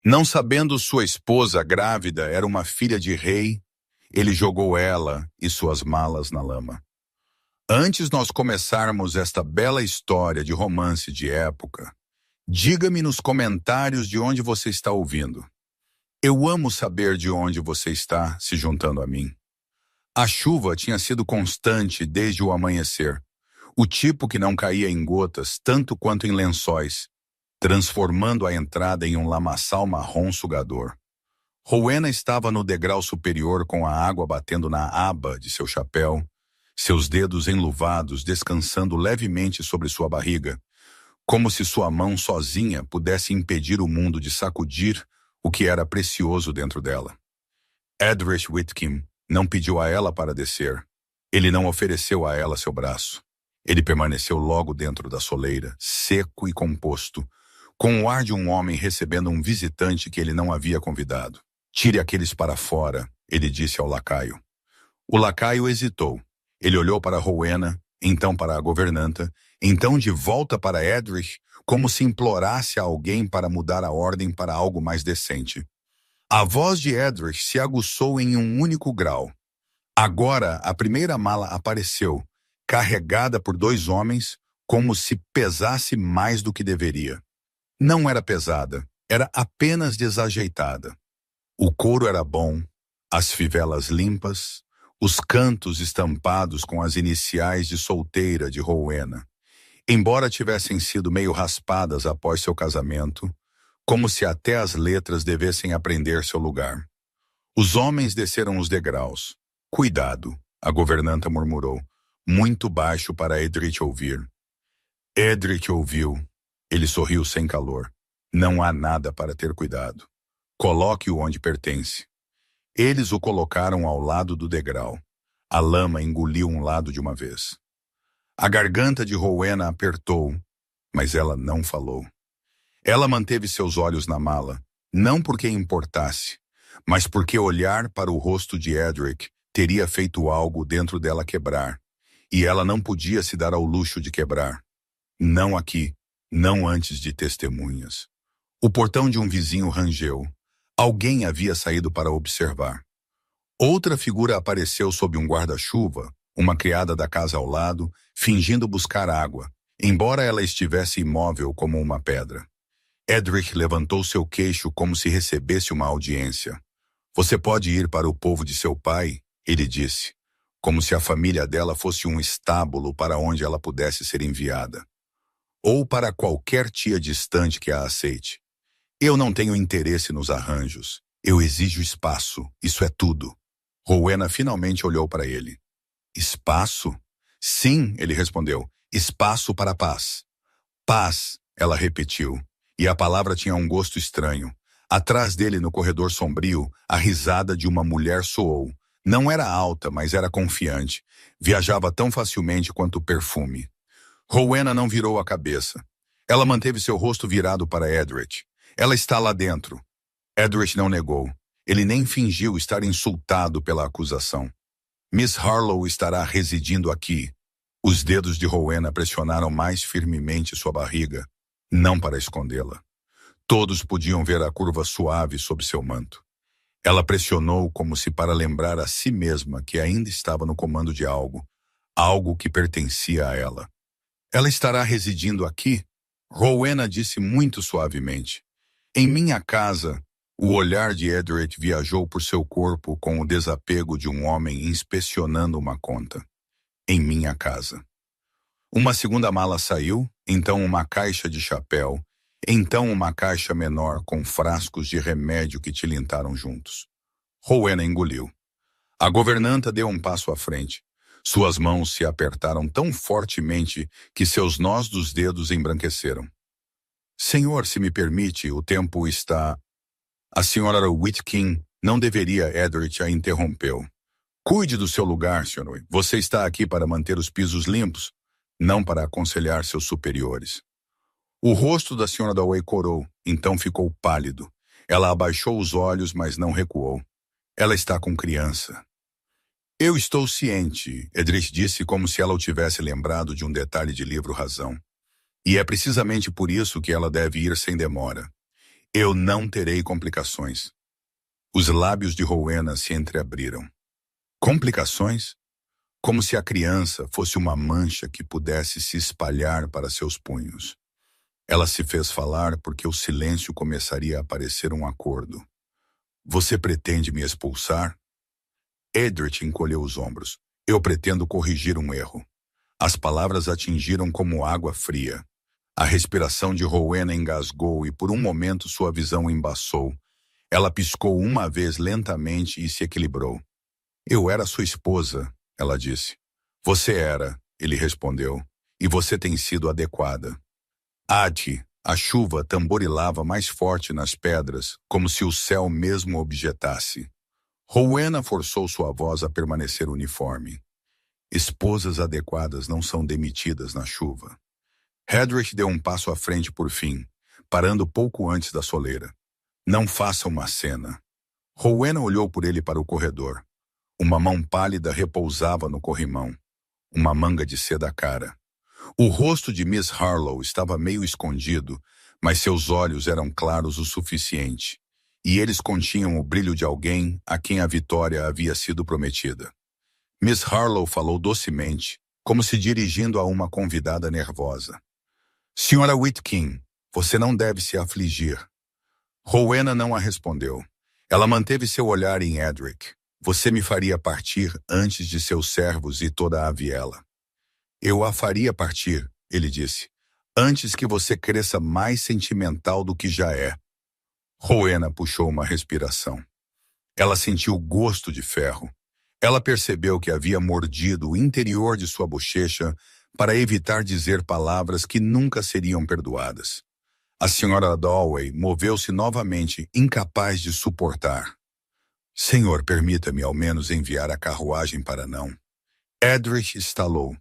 Não sabendo sua esposa grávida era uma filha de rei, ele jogou ela e suas malas na lama. Antes nós começarmos esta bela história de romance de época, diga-me nos comentários de onde você está ouvindo. Eu amo saber de onde você está se juntando a mim. A chuva tinha sido constante desde o amanhecer, o tipo que não caía em gotas tanto quanto em lençóis, transformando a entrada em um lamaçal marrom sugador. Rowena estava no degrau superior com a água batendo na aba de seu chapéu, seus dedos enluvados descansando levemente sobre sua barriga, como se sua mão sozinha pudesse impedir o mundo de sacudir o que era precioso dentro dela. Edrich Whitcomb não pediu a ela para descer. Ele não ofereceu a ela seu braço. Ele permaneceu logo dentro da soleira, seco e composto, com o ar de um homem recebendo um visitante que ele não havia convidado. Tire aqueles para fora, ele disse ao lacaio. O lacaio hesitou. Ele olhou para Rowena, então para a governanta, então de volta para Edrich, como se implorasse a alguém para mudar a ordem para algo mais decente. A voz de Edrich se aguçou em um único grau. Agora a primeira mala apareceu, carregada por dois homens, como se pesasse mais do que deveria. Não era pesada, era apenas desajeitada. O couro era bom, as fivelas limpas, os cantos estampados com as iniciais de solteira de Rowena, embora tivessem sido meio raspadas após seu casamento, como se até as letras devessem aprender seu lugar. Os homens desceram os degraus. Cuidado, a governanta murmurou, muito baixo para Edrich ouvir. Edrich ouviu. Ele sorriu sem calor. Não há nada para ter cuidado. Coloque-o onde pertence. Eles o colocaram ao lado do degrau. A lama engoliu um lado de uma vez. A garganta de Rowena apertou, mas ela não falou. Ela manteve seus olhos na mala, não porque importasse, mas porque olhar para o rosto de Edrich teria feito algo dentro dela quebrar, e ela não podia se dar ao luxo de quebrar. Não aqui, não antes de testemunhas. O portão de um vizinho rangeu. Alguém havia saído para observar. Outra figura apareceu sob um guarda-chuva, uma criada da casa ao lado, fingindo buscar água, embora ela estivesse imóvel como uma pedra. Edrich levantou seu queixo como se recebesse uma audiência. Você pode ir para o povo de seu pai, ele disse, como se a família dela fosse um estábulo para onde ela pudesse ser enviada. Ou para qualquer tia distante que a aceite. Eu não tenho interesse nos arranjos. Eu exijo espaço, isso é tudo. Rowena finalmente olhou para ele. Espaço? Sim, ele respondeu. Espaço para a paz. Paz, ela repetiu. E a palavra tinha um gosto estranho. Atrás dele, no corredor sombrio, a risada de uma mulher soou. Não era alta, mas era confiante. Viajava tão facilmente quanto o perfume. Rowena não virou a cabeça. Ela manteve seu rosto virado para Edrich. Ela está lá dentro. Edrich não negou. Ele nem fingiu estar insultado pela acusação. Miss Harlow estará residindo aqui. Os dedos de Rowena pressionaram mais firmemente sua barriga, não para escondê-la. Todos podiam ver a curva suave sob seu manto. Ela pressionou como se para lembrar a si mesma que ainda estava no comando de algo, algo que pertencia a ela. Ela estará residindo aqui? Rowena disse muito suavemente. Em minha casa. O olhar de Edrich viajou por seu corpo com o desapego de um homem inspecionando uma conta. Em minha casa. Uma segunda mala saiu, então uma caixa de chapéu, então uma caixa menor com frascos de remédio que tilintaram juntos. Rowena engoliu. A governanta deu um passo à frente. Suas mãos se apertaram tão fortemente que seus nós dos dedos embranqueceram. Senhor, se me permite, o tempo está... A senhora Whitcomb não deveria, Edrich a interrompeu. Cuide do seu lugar, senhor. Você está aqui para manter os pisos limpos, não para aconselhar seus superiores. O rosto da senhora Dalloway corou, então ficou pálido. Ela abaixou os olhos, mas não recuou. Ela está com criança. Eu estou ciente, Edrich disse como se ela o tivesse lembrado de um detalhe de livro razão. E é precisamente por isso que ela deve ir sem demora. Eu não terei complicações. Os lábios de Rowena se entreabriram. Complicações? Como se a criança fosse uma mancha que pudesse se espalhar para seus punhos. Ela se fez falar porque o silêncio começaria a parecer um acordo. Você pretende me expulsar? Edric encolheu os ombros. Eu pretendo corrigir um erro. As palavras atingiram como água fria. A respiração de Rowena engasgou e por um momento sua visão embaçou. Ela piscou uma vez lentamente e se equilibrou. Eu era sua esposa, ela disse. Você era, ele respondeu, e você tem sido adequada. Ati, a chuva tamborilava mais forte nas pedras, como se o céu mesmo objetasse. Rowena forçou sua voz a permanecer uniforme. Esposas adequadas não são demitidas na chuva. Hedrick deu um passo à frente por fim, parando pouco antes da soleira. Não faça uma cena. Rowena olhou por ele para o corredor. Uma mão pálida repousava no corrimão. Uma manga de seda cara. O rosto de Miss Harlow estava meio escondido, mas seus olhos eram claros o suficiente, e eles continham o brilho de alguém a quem a vitória havia sido prometida. Miss Harlow falou docemente, como se dirigindo a uma convidada nervosa. Senhora Whitkin, você não deve se afligir. Rowena não a respondeu. Ela manteve seu olhar em Edric. Você me faria partir antes de seus servos e toda a viela. Eu a faria partir, ele disse, antes que você cresça mais sentimental do que já é. Rowena puxou uma respiração. Ela sentiu o gosto de ferro. Ela percebeu que havia mordido o interior de sua bochecha para evitar dizer palavras que nunca seriam perdoadas. A senhora Dalloway moveu-se novamente, incapaz de suportar. Senhor, permita-me ao menos enviar a carruagem para não. Edric estalou.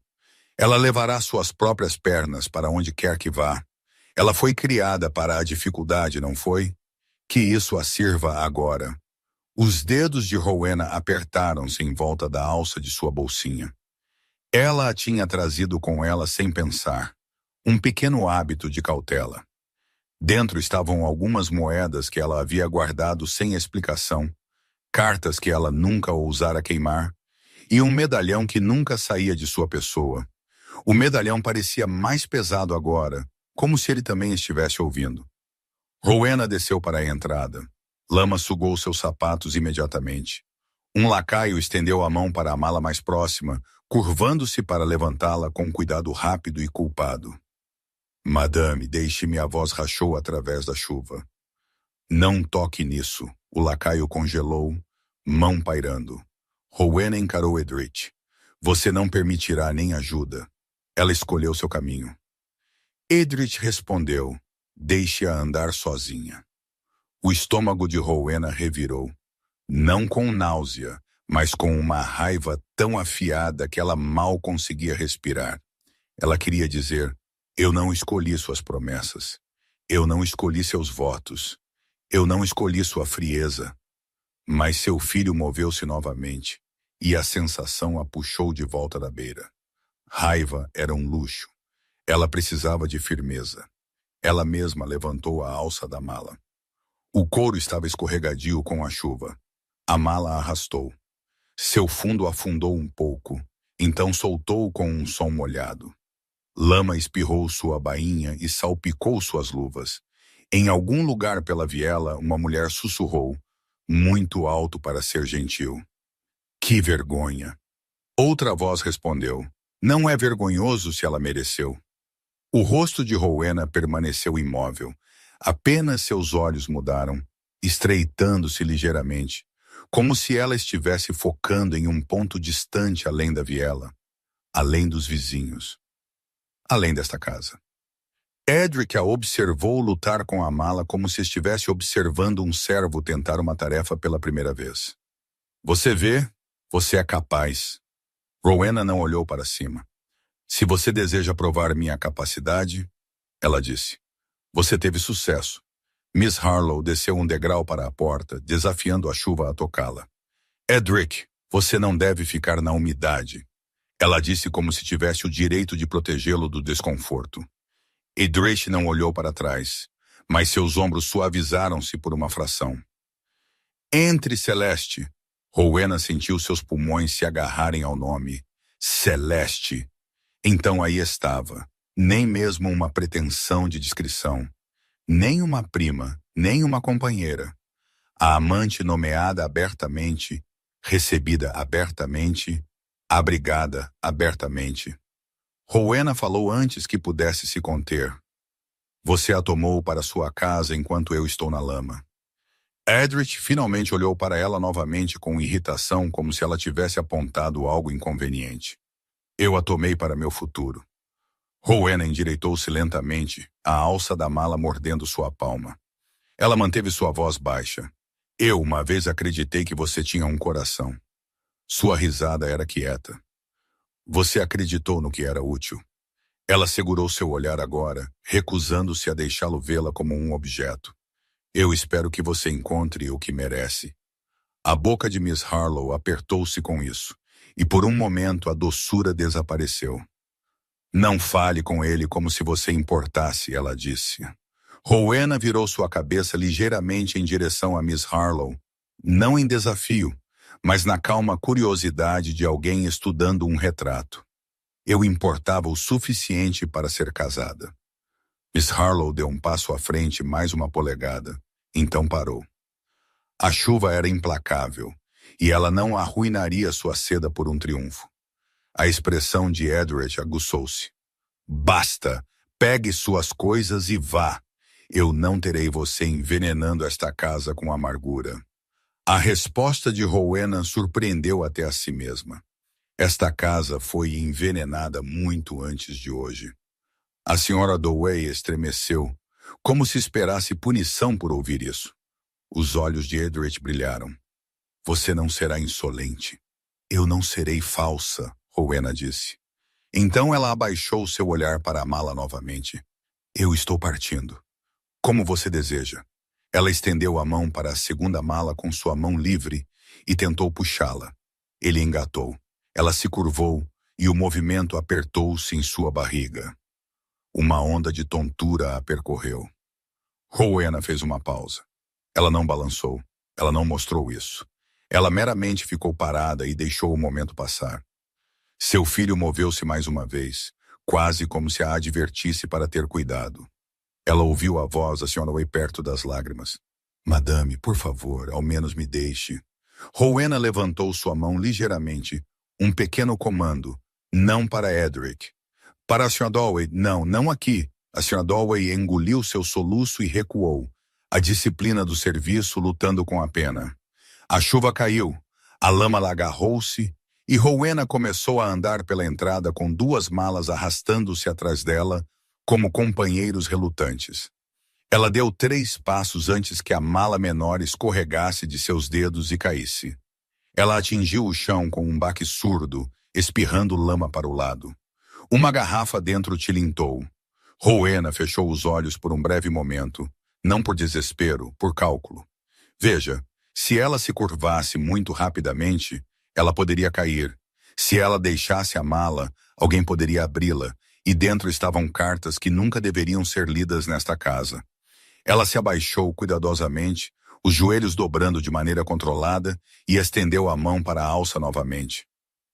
Ela levará suas próprias pernas para onde quer que vá. Ela foi criada para a dificuldade, não foi? Que isso a sirva agora. Os dedos de Rowena apertaram-se em volta da alça de sua bolsinha. Ela a tinha trazido com ela sem pensar. Um pequeno hábito de cautela. Dentro estavam algumas moedas que ela havia guardado sem explicação, cartas que ela nunca ousara queimar, e um medalhão que nunca saía de sua pessoa. O medalhão parecia mais pesado agora, como se ele também estivesse ouvindo. Rowena desceu para a entrada. Lama sugou seus sapatos imediatamente. Um lacaio estendeu a mão para a mala mais próxima, curvando-se para levantá-la com cuidado rápido e culpado. Madame, deixe-me, a voz rachou através da chuva. Não toque nisso. O lacaio congelou, mão pairando. Rowena encarou Edric. Você não permitirá nem ajuda. Ela escolheu seu caminho. Edric respondeu, deixe-a andar sozinha. O estômago de Rowena revirou. Não com náusea, mas com uma raiva tão afiada que ela mal conseguia respirar. Ela queria dizer, eu não escolhi suas promessas. Eu não escolhi seus votos. Eu não escolhi sua frieza. Mas seu filho moveu-se novamente, e a sensação a puxou de volta da beira. Raiva era um luxo. Ela precisava de firmeza. Ela mesma levantou a alça da mala. O couro estava escorregadio com a chuva. A mala arrastou. Seu fundo afundou um pouco, então soltou com um som molhado. Lama espirrou sua bainha e salpicou suas luvas. Em algum lugar pela viela, uma mulher sussurrou, muito alto para ser gentil. Que vergonha! Outra voz respondeu, não é vergonhoso se ela mereceu. O rosto de Rowena permaneceu imóvel. Apenas seus olhos mudaram, estreitando-se ligeiramente, como se ela estivesse focando em um ponto distante além da viela, além dos vizinhos, além desta casa. Edric a observou lutar com a mala como se estivesse observando um servo tentar uma tarefa pela primeira vez. Você vê, você é capaz. Rowena não olhou para cima. Se você deseja provar minha capacidade, ela disse, você teve sucesso. Miss Harlow desceu um degrau para a porta, desafiando a chuva a tocá-la. Edric, você não deve ficar na umidade. Ela disse como se tivesse o direito de protegê-lo do desconforto. Edric não olhou para trás, mas seus ombros suavizaram-se por uma fração. Entre, Celeste! Rowena sentiu seus pulmões se agarrarem ao nome. Celeste! Então aí estava, nem mesmo uma pretensão de descrição, nem uma prima, nem uma companheira. A amante nomeada abertamente, recebida abertamente, abrigada abertamente. Rowena falou antes que pudesse se conter. Você a tomou para sua casa enquanto eu estou na lama. Edrich finalmente olhou para ela novamente com irritação, como se ela tivesse apontado algo inconveniente. Eu a tomei para meu futuro. Rowena endireitou-se lentamente, a alça da mala mordendo sua palma. Ela manteve sua voz baixa. Eu uma vez acreditei que você tinha um coração. Sua risada era quieta. Você acreditou no que era útil. Ela segurou seu olhar agora, recusando-se a deixá-lo vê-la como um objeto. Eu espero que você encontre o que merece. A boca de Miss Harlow apertou-se com isso, e por um momento a doçura desapareceu. Não fale com ele como se você importasse, ela disse. Rowena virou sua cabeça ligeiramente em direção a Miss Harlow, não em desafio, mas na calma curiosidade de alguém estudando um retrato. Eu importava o suficiente para ser casada. Miss Harlow deu um passo à frente, mais uma polegada, então parou. A chuva era implacável, e ela não arruinaria sua seda por um triunfo. A expressão de Edward aguçou-se. Basta! Pegue suas coisas e vá! Eu não terei você envenenando esta casa com amargura. A resposta de Rowena surpreendeu até a si mesma. Esta casa foi envenenada muito antes de hoje. A senhora Dowey estremeceu, como se esperasse punição por ouvir isso. Os olhos de Edward brilharam. Você não será insolente. Eu não serei falsa, Rowena disse. Então ela abaixou seu olhar para a mala novamente. Eu estou partindo. Como você deseja. Ela estendeu a mão para a segunda mala com sua mão livre e tentou puxá-la. Ele engatou. Ela se curvou e o movimento apertou-se em sua barriga. Uma onda de tontura a percorreu. Rowena fez uma pausa. Ela não balançou. Ela não mostrou isso. Ela meramente ficou parada e deixou o momento passar. Seu filho moveu-se mais uma vez, quase como se a advertisse para ter cuidado. Ela ouviu a voz da Sra. Dowey perto das lágrimas. Madame, por favor, ao menos me deixe. Rowena levantou sua mão ligeiramente. Um pequeno comando. Não para Edric. Para a Sra. Dowey, não aqui. A Sra. Dowey engoliu seu soluço e recuou. A disciplina do serviço lutando com a pena. A chuva caiu. A lama la agarrou-se. E Rowena começou a andar pela entrada com duas malas arrastando-se atrás dela, como companheiros relutantes. Ela deu 3 passos antes que a mala menor escorregasse de seus dedos e caísse. Ela atingiu o chão com um baque surdo, espirrando lama para o lado. Uma garrafa dentro tilintou. Rowena fechou os olhos por um breve momento, não por desespero, por cálculo. Veja, se ela se curvasse muito rapidamente, ela poderia cair. Se ela deixasse a mala, alguém poderia abri-la, e dentro estavam cartas que nunca deveriam ser lidas nesta casa. Ela se abaixou cuidadosamente, os joelhos dobrando de maneira controlada, e estendeu a mão para a alça novamente.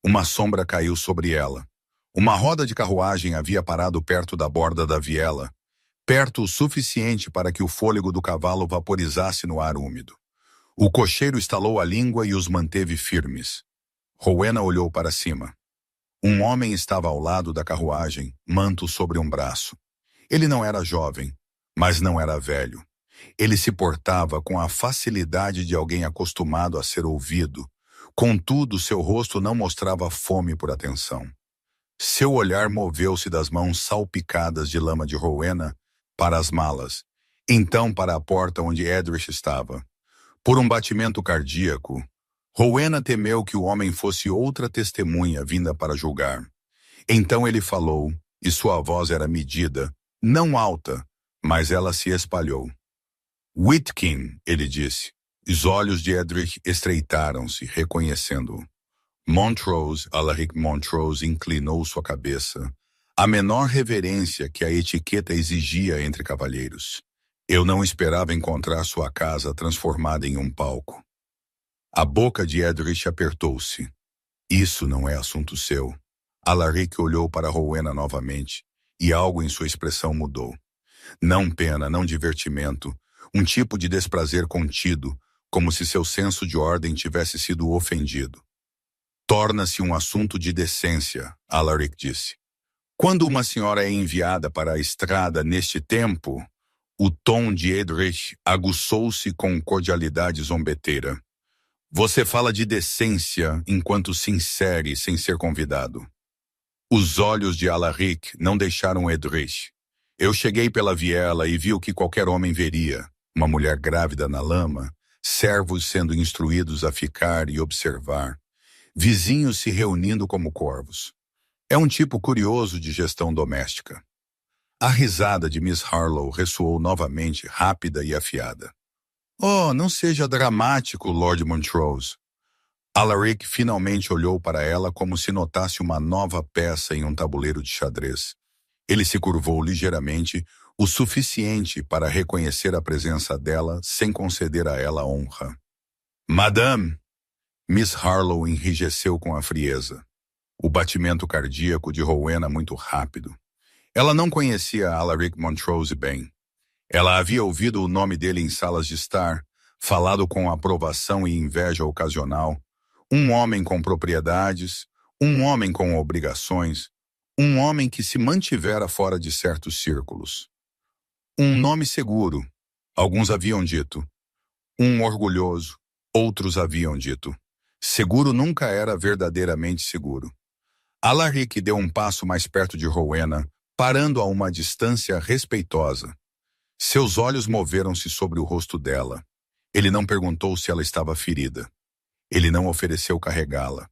Uma sombra caiu sobre ela. Uma roda de carruagem havia parado perto da borda da viela, perto o suficiente para que o fôlego do cavalo vaporizasse no ar úmido. O cocheiro estalou a língua e os manteve firmes. Rowena olhou para cima. Um homem estava ao lado da carruagem, manto sobre um braço. Ele não era jovem, mas não era velho. Ele se portava com a facilidade de alguém acostumado a ser ouvido. Contudo, seu rosto não mostrava fome por atenção. Seu olhar moveu-se das mãos salpicadas de lama de Rowena para as malas, então para a porta onde Edrich estava. Por um batimento cardíaco, Rowena temeu que o homem fosse outra testemunha vinda para julgar. Então ele falou, e sua voz era medida, não alta, mas ela se espalhou. Whitkin, ele disse. Os olhos de Edrich estreitaram-se, reconhecendo-o. Montrose, Alaric Montrose, inclinou sua cabeça, a menor reverência que a etiqueta exigia entre cavalheiros. Eu não esperava encontrar sua casa transformada em um palco. A boca de Edrich apertou-se. Isso não é assunto seu. Alaric olhou para Rowena novamente, e algo em sua expressão mudou. Não pena, não divertimento, um tipo de desprazer contido, como se seu senso de ordem tivesse sido ofendido. Torna-se um assunto de decência, Alaric disse. Quando uma senhora é enviada para a estrada neste tempo, o tom de Edrich aguçou-se com cordialidade zombeteira. Você fala de decência enquanto se insere sem ser convidado. Os olhos de Alaric não deixaram Edrich. Eu cheguei pela viela e vi o que qualquer homem veria. Uma mulher grávida na lama, servos sendo instruídos a ficar e observar, vizinhos se reunindo como corvos. É um tipo curioso de gestão doméstica. A risada de Miss Harlow ressoou novamente, rápida e afiada. Oh, não seja dramático, Lord Montrose. Alaric finalmente olhou para ela como se notasse uma nova peça em um tabuleiro de xadrez. Ele se curvou ligeiramente, o suficiente para reconhecer a presença dela sem conceder a ela honra. Madame! Miss Harlow enrijeceu com a frieza. O batimento cardíaco de Rowena muito rápido. Ela não conhecia Alaric Montrose bem. Ela havia ouvido o nome dele em salas de estar, falado com aprovação e inveja ocasional. Um homem com propriedades, um homem com obrigações, um homem que se mantivera fora de certos círculos. Um nome seguro, alguns haviam dito. Um orgulhoso, outros haviam dito. Seguro nunca era verdadeiramente seguro. Alaric deu um passo mais perto de Rowena, parando a uma distância respeitosa. Seus olhos moveram-se sobre o rosto dela. Ele não perguntou se ela estava ferida. Ele não ofereceu carregá-la.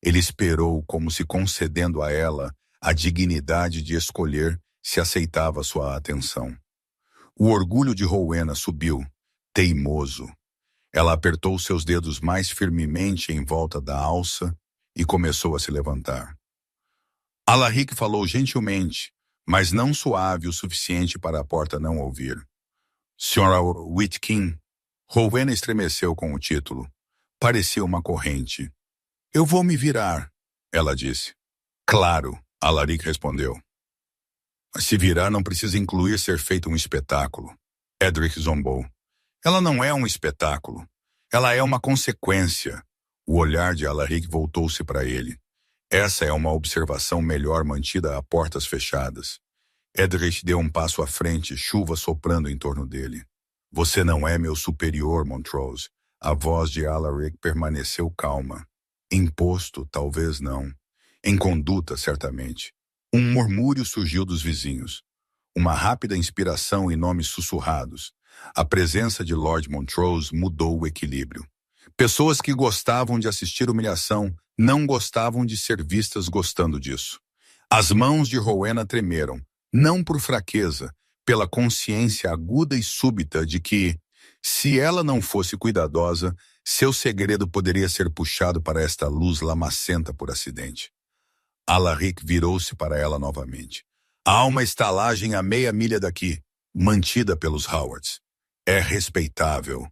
Ele esperou como se concedendo a ela a dignidade de escolher se aceitava sua atenção. O orgulho de Rowena subiu, teimoso. Ela apertou seus dedos mais firmemente em volta da alça e começou a se levantar. Alaric falou gentilmente, mas não suave o suficiente para a porta não ouvir. Sra. Whitkin. Rowena estremeceu com o título. Parecia uma corrente. Eu vou me virar, ela disse. Claro, Alaric respondeu. Mas se virar não precisa incluir ser feito um espetáculo. Edrich zombou. Ela não é um espetáculo. Ela é uma consequência. O olhar de Alaric voltou-se para ele. Essa é uma observação melhor mantida a portas fechadas. Edrich deu um passo à frente, chuva soprando em torno dele. Você não é meu superior, Montrose. A voz de Alaric permaneceu calma. Em posto, talvez não. Em conduta, certamente. Um murmúrio surgiu dos vizinhos. Uma rápida inspiração e nomes sussurrados. A presença de Lord Montrose mudou o equilíbrio. Pessoas que gostavam de assistir humilhação não gostavam de ser vistas gostando disso. As mãos de Rowena tremeram, não por fraqueza, pela consciência aguda e súbita de que, se ela não fosse cuidadosa, seu segredo poderia ser puxado para esta luz lamacenta por acidente. Alaric virou-se para ela novamente. Há uma estalagem a meia milha daqui, mantida pelos Howards. É respeitável.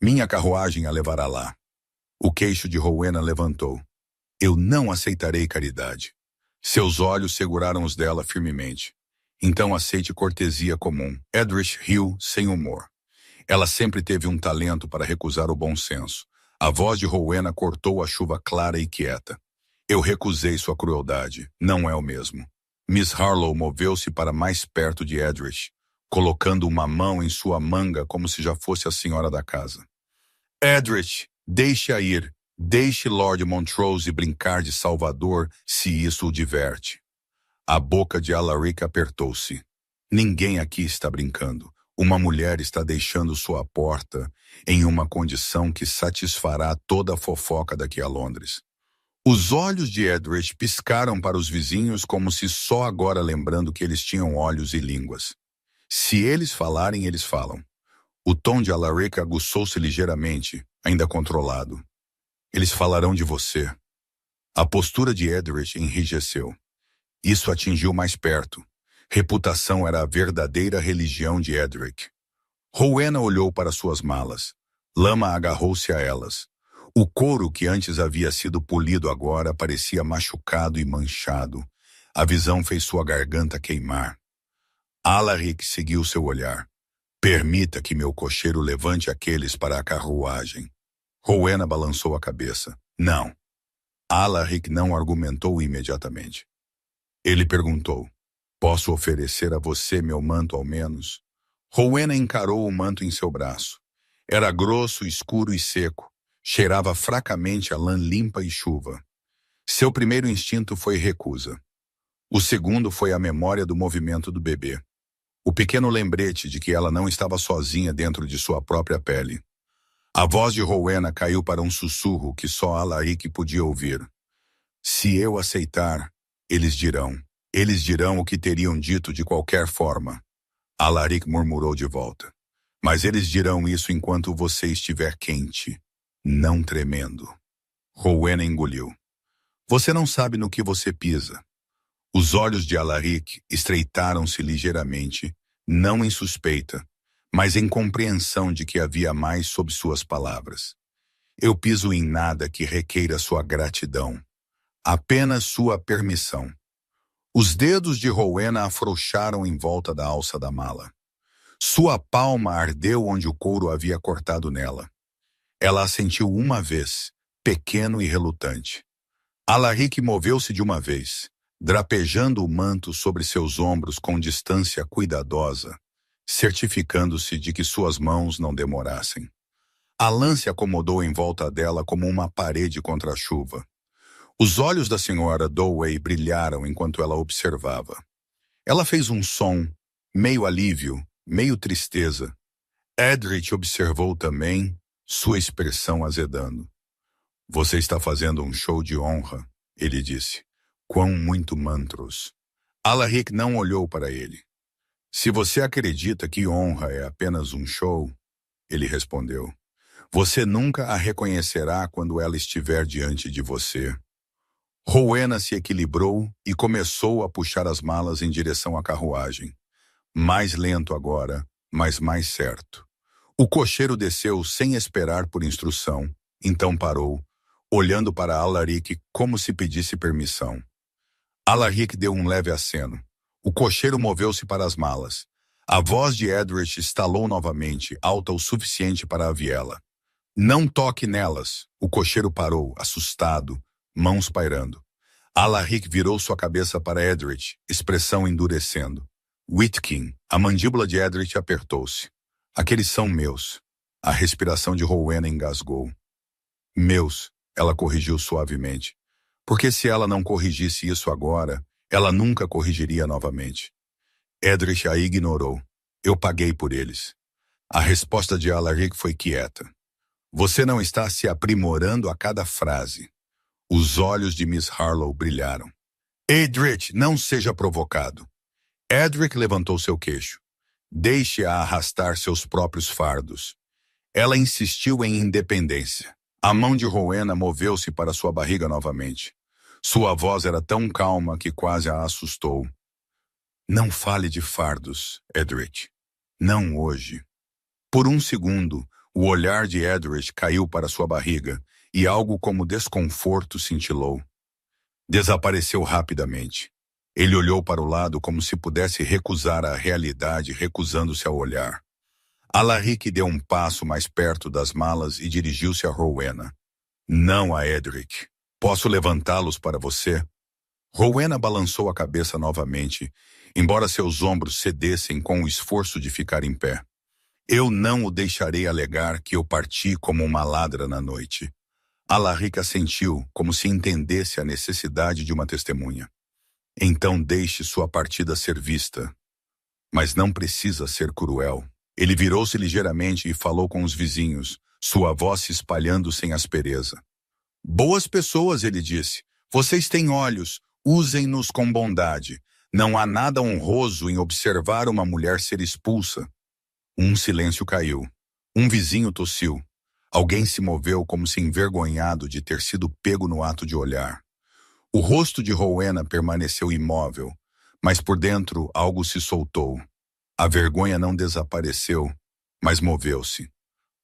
Minha carruagem a levará lá. O queixo de Rowena levantou. Eu não aceitarei caridade. Seus olhos seguraram os dela firmemente. Então aceite cortesia comum. Edrich riu sem humor. Ela sempre teve um talento para recusar o bom senso. A voz de Rowena cortou a chuva clara e quieta. Eu recusei sua crueldade. Não é o mesmo. Miss Harlow moveu-se para mais perto de Edrich, colocando uma mão em sua manga como se já fosse a senhora da casa. Edrich, deixe-a ir. Deixe Lord Montrose brincar de Salvador se isso o diverte. A boca de Alaric apertou-se. Ninguém aqui está brincando. Uma mulher está deixando sua porta em uma condição que satisfará toda a fofoca daqui a Londres. Os olhos de Edrich piscaram para os vizinhos como se só agora lembrando que eles tinham olhos e línguas. Se eles falarem, eles falam. O tom de Alaric aguçou-se ligeiramente, ainda controlado. Eles falarão de você. A postura de Edrich enrijeceu. Isso atingiu mais perto. Reputação era a verdadeira religião de Edrich. Rowena olhou para suas malas. Lama agarrou-se a elas. O couro que antes havia sido polido agora parecia machucado e manchado. A visão fez sua garganta queimar. Alaric seguiu seu olhar. Permita que meu cocheiro levante aqueles para a carruagem. Rowena balançou a cabeça. Não. Alaric não argumentou imediatamente. Ele perguntou, posso oferecer a você meu manto ao menos? Rowena encarou o manto em seu braço. Era grosso, escuro e seco. Cheirava fracamente a lã limpa e chuva. Seu primeiro instinto foi recusa. O segundo foi a memória do movimento do bebê. O pequeno lembrete de que ela não estava sozinha dentro de sua própria pele. A voz de Rowena caiu para um sussurro que só Alaric podia ouvir. Se eu aceitar, eles dirão o que teriam dito de qualquer forma. Alaric murmurou de volta. Mas eles dirão isso enquanto você estiver quente, não tremendo. Rowena engoliu. Você não sabe no que você pisa. Os olhos de Alaric estreitaram-se ligeiramente, não em suspeita, mas em compreensão de que havia mais sob suas palavras. Eu piso em nada que requeira sua gratidão, apenas sua permissão. Os dedos de Rowena afrouxaram em volta da alça da mala. Sua palma ardeu onde o couro havia cortado nela. Ela assentiu uma vez, pequeno e relutante. Alaric moveu-se de uma vez, drapejando o manto sobre seus ombros com distância cuidadosa, certificando-se de que suas mãos não demorassem. A lã se acomodou em volta dela como uma parede contra a chuva. Os olhos da senhora Dowey brilharam enquanto ela observava. Ela fez um som, meio alívio, meio tristeza. Edric observou também, sua expressão azedando. Você está fazendo um show de honra, ele disse. Quão muito mantros. Alaric não olhou para ele. Se você acredita que honra é apenas um show, ele respondeu, você nunca a reconhecerá quando ela estiver diante de você. Rowena se equilibrou e começou a puxar as malas em direção à carruagem. Mais lento agora, mas mais certo. O cocheiro desceu sem esperar por instrução, então parou, olhando para Alaric como se pedisse permissão. Alaric deu um leve aceno. O cocheiro moveu-se para as malas. A voz de Edric estalou novamente, alta o suficiente para a viela. Não toque nelas. O cocheiro parou, assustado, mãos pairando. Alaric virou sua cabeça para Edric, expressão endurecendo. Whitkin, a mandíbula de Edric apertou-se. Aqueles são meus. A respiração de Rowena engasgou. Meus, ela corrigiu suavemente. Porque se ela não corrigisse isso agora, ela nunca corrigiria novamente. Edric a ignorou. Eu paguei por eles. A resposta de Alaric foi quieta. Você não está se aprimorando a cada frase. Os olhos de Miss Harlow brilharam. Edric, não seja provocado. Edric levantou seu queixo. Deixe-a arrastar seus próprios fardos. Ela insistiu em independência. A mão de Rowena moveu-se para sua barriga novamente. Sua voz era tão calma que quase a assustou. Não fale de fardos, Edric. Não hoje. Por um segundo, o olhar de Edric caiu para sua barriga e algo como desconforto cintilou. Desapareceu rapidamente. Ele olhou para o lado como se pudesse recusar a realidade, recusando-se a olhar. Alaric deu um passo mais perto das malas e dirigiu-se a Rowena. Não a Edric. Posso levantá-los para você? Rowena balançou a cabeça novamente, embora seus ombros cedessem com o esforço de ficar em pé. Eu não o deixarei alegar que eu parti como uma ladra na noite. Alaric assentiu, como se entendesse a necessidade de uma testemunha. Então deixe sua partida ser vista. Mas não precisa ser cruel. Ele virou-se ligeiramente e falou com os vizinhos, sua voz se espalhando sem aspereza. Boas pessoas, ele disse. Vocês têm olhos, usem-nos com bondade. Não há nada honroso em observar uma mulher ser expulsa. Um silêncio caiu. Um vizinho tossiu. Alguém se moveu como se envergonhado de ter sido pego no ato de olhar. O rosto de Rowena permaneceu imóvel, mas por dentro algo se soltou. A vergonha não desapareceu, mas moveu-se.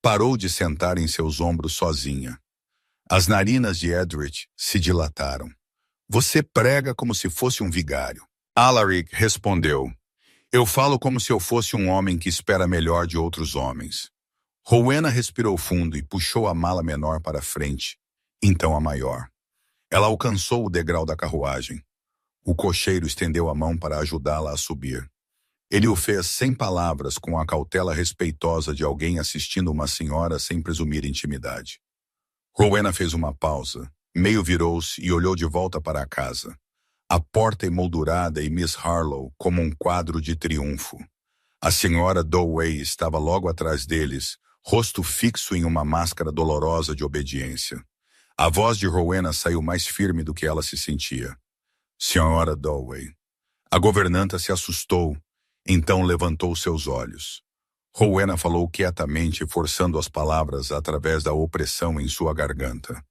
Parou de sentar em seus ombros sozinha. As narinas de Edrich se dilataram. Você prega como se fosse um vigário. Alaric respondeu. Eu falo como se eu fosse um homem que espera melhor de outros homens. Rowena respirou fundo e puxou a mala menor para frente, então a maior. Ela alcançou o degrau da carruagem. O cocheiro estendeu a mão para ajudá-la a subir. Ele o fez sem palavras, com a cautela respeitosa de alguém assistindo uma senhora sem presumir intimidade. Rowena fez uma pausa, meio virou-se e olhou de volta para a casa. A porta emoldurada e Miss Harlow como um quadro de triunfo. A senhora Dowey estava logo atrás deles, rosto fixo em uma máscara dolorosa de obediência. A voz de Rowena saiu mais firme do que ela se sentia. Senhora Dowey. A governanta se assustou, então levantou seus olhos. Rowena falou quietamente, forçando as palavras através da opressão em sua garganta.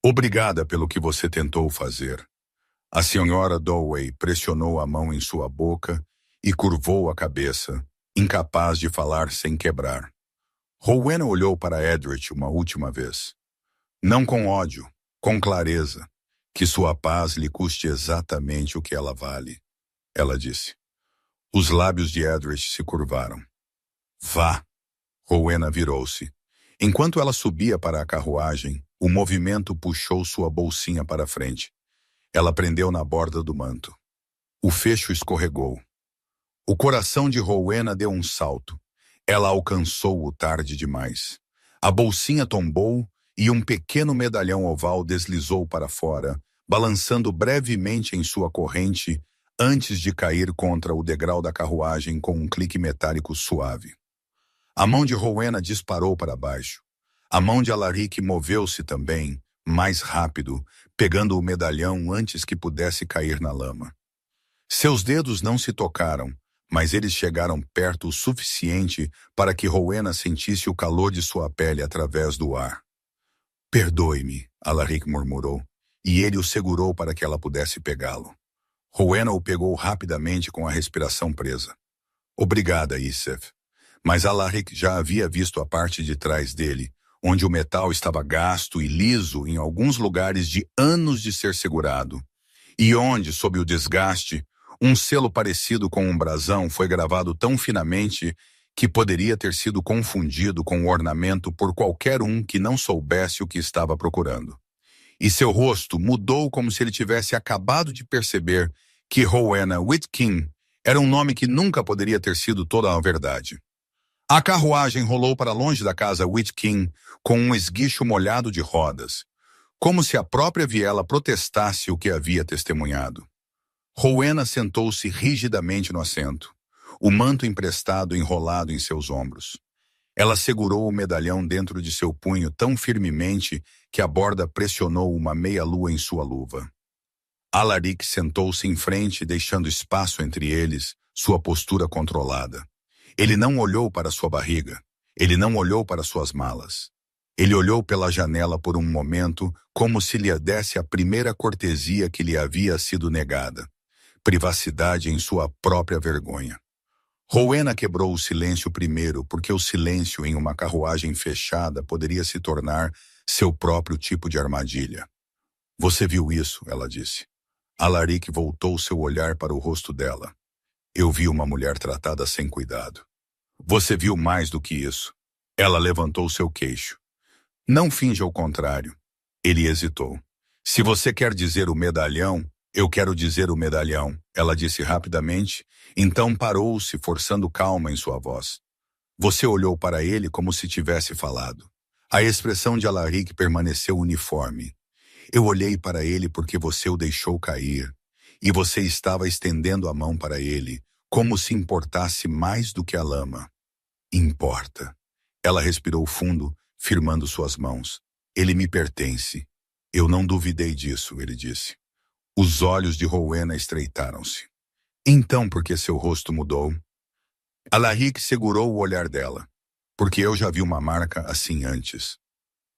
Obrigada pelo que você tentou fazer. A senhora Dowey pressionou a mão em sua boca e curvou a cabeça, incapaz de falar sem quebrar. Rowena olhou para Edrich uma última vez. Não com ódio, com clareza. Que sua paz lhe custe exatamente o que ela vale, ela disse. Os lábios de Edrich se curvaram. Vá! Rowena virou-se. Enquanto ela subia para a carruagem, o movimento puxou sua bolsinha para frente. Ela prendeu na borda do manto. O fecho escorregou. O coração de Rowena deu um salto. Ela alcançou-o tarde demais. A bolsinha tombou e um pequeno medalhão oval deslizou para fora, balançando brevemente em sua corrente antes de cair contra o degrau da carruagem com um clique metálico suave. A mão de Rowena disparou para baixo. A mão de Alaric moveu-se também, mais rápido, pegando o medalhão antes que pudesse cair na lama. Seus dedos não se tocaram, mas eles chegaram perto o suficiente para que Rowena sentisse o calor de sua pele através do ar. Perdoe-me, Alaric murmurou, e ele o segurou para que ela pudesse pegá-lo. Rowena o pegou rapidamente com a respiração presa. Obrigada, Isef. Mas Alaric já havia visto a parte de trás dele, onde o metal estava gasto e liso em alguns lugares de anos de ser segurado, e onde, sob o desgaste, um selo parecido com um brasão foi gravado tão finamente que poderia ter sido confundido com o ornamento por qualquer um que não soubesse o que estava procurando. E seu rosto mudou como se ele tivesse acabado de perceber que Rowena Whitkin era um nome que nunca poderia ter sido toda a verdade. A carruagem rolou para longe da casa Whitkin com um esguicho molhado de rodas, como se a própria viela protestasse o que havia testemunhado. Rowena sentou-se rigidamente no assento, o manto emprestado enrolado em seus ombros. Ela segurou o medalhão dentro de seu punho tão firmemente que a borda pressionou uma meia-lua em sua luva. Alaric sentou-se em frente, deixando espaço entre eles, sua postura controlada. Ele não olhou para sua barriga. Ele não olhou para suas malas. Ele olhou pela janela por um momento, como se lhe desse a primeira cortesia que lhe havia sido negada. Privacidade em sua própria vergonha. Rowena quebrou o silêncio primeiro, porque o silêncio em uma carruagem fechada poderia se tornar seu próprio tipo de armadilha. Você viu isso, ela disse. Alaric voltou seu olhar para o rosto dela. Eu vi uma mulher tratada sem cuidado. Você viu mais do que isso. Ela levantou seu queixo. Não finja o contrário. Ele hesitou. Se você quer dizer o medalhão, eu quero dizer o medalhão, ela disse rapidamente, então parou-se, forçando calma em sua voz. Você olhou para ele como se tivesse falado. A expressão de Alaric permaneceu uniforme. Eu olhei para ele porque você o deixou cair, e você estava estendendo a mão para ele, como se importasse mais do que a lama. Importa. Ela respirou fundo, firmando suas mãos. Ele me pertence. Eu não duvidei disso, ele disse. Os olhos de Rowena estreitaram-se. Então por que seu rosto mudou? Alaric segurou o olhar dela. Porque eu já vi uma marca assim antes.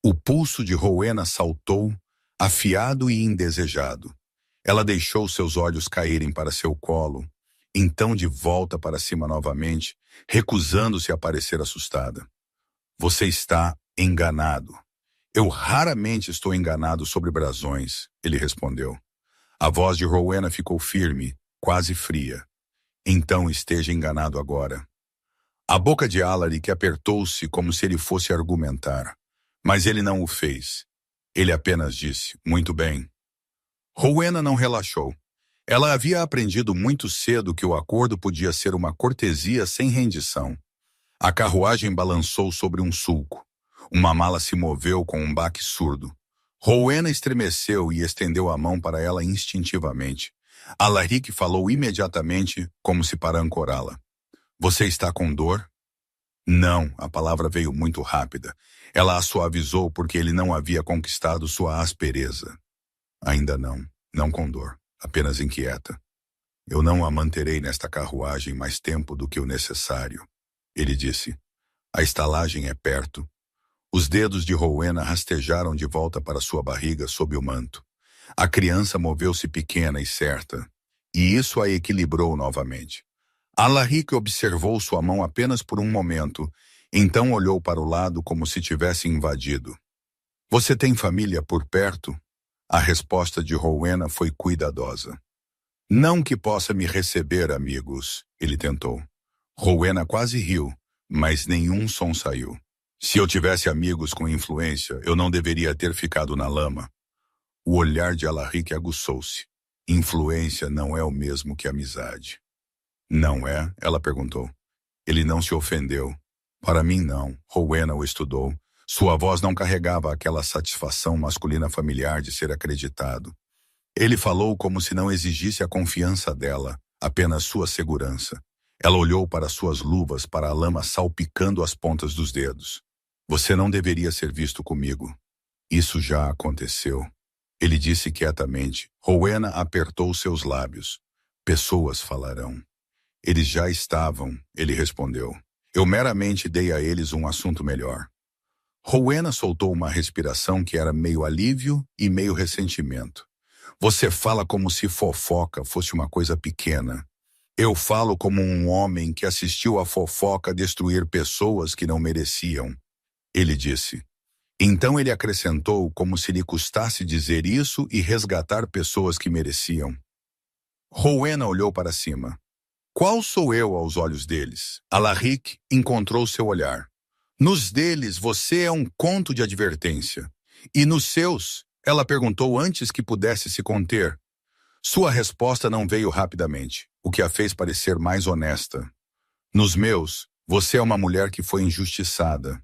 O pulso de Rowena saltou, afiado e indesejado. Ela deixou seus olhos caírem para seu colo, Então de volta para cima novamente, recusando-se a parecer assustada. Você está enganado. Eu raramente estou enganado sobre brasões, ele respondeu. A voz de Rowena ficou firme, quase fria. Então esteja enganado agora. A boca de Alaric apertou-se como se ele fosse argumentar, mas ele não o fez. Ele apenas disse, muito bem. Rowena não relaxou. Ela havia aprendido muito cedo que o acordo podia ser uma cortesia sem rendição. A carruagem balançou sobre um sulco. Uma mala se moveu com um baque surdo. Rowena estremeceu e estendeu a mão para ela instintivamente. Alaric falou imediatamente, como se para ancorá-la. Você está com dor? Não, a palavra veio muito rápida. Ela a suavizou porque ele não havia conquistado sua aspereza. Ainda não, não com dor, apenas inquieta. Eu não a manterei nesta carruagem mais tempo do que o necessário. Ele disse. A estalagem é perto. Os dedos de Rowena rastejaram de volta para sua barriga sob o manto. A criança moveu-se pequena e certa, e isso a equilibrou novamente. Alaric observou sua mão apenas por um momento, então olhou para o lado como se tivesse invadido. Você tem família por perto? A resposta de Rowena foi cuidadosa. Não que possa me receber, amigos, ele tentou. Rowena quase riu, mas nenhum som saiu. Se eu tivesse amigos com influência, eu não deveria ter ficado na lama. O olhar de Alaric aguçou-se. Influência não é o mesmo que amizade. Não é? Ela perguntou. Ele não se ofendeu. Para mim, não. Rowena o estudou. Sua voz não carregava aquela satisfação masculina familiar de ser acreditado. Ele falou como se não exigisse a confiança dela, apenas sua segurança. Ela olhou para suas luvas, para a lama salpicando as pontas dos dedos. Você não deveria ser visto comigo. Isso já aconteceu. Ele disse quietamente. Rowena apertou seus lábios. Pessoas falarão. Eles já estavam, ele respondeu. Eu meramente dei a eles um assunto melhor. Rowena soltou uma respiração que era meio alívio e meio ressentimento. Você fala como se fofoca fosse uma coisa pequena. Eu falo como um homem que assistiu a fofoca destruir pessoas que não mereciam. Ele disse. Então ele acrescentou como se lhe custasse dizer isso e resgatar pessoas que mereciam. Rowena olhou para cima. Qual sou eu aos olhos deles? Alaric encontrou seu olhar. Nos deles você é um conto de advertência. E nos seus, ela perguntou antes que pudesse se conter. Sua resposta não veio rapidamente, o que a fez parecer mais honesta. Nos meus, você é uma mulher que foi injustiçada.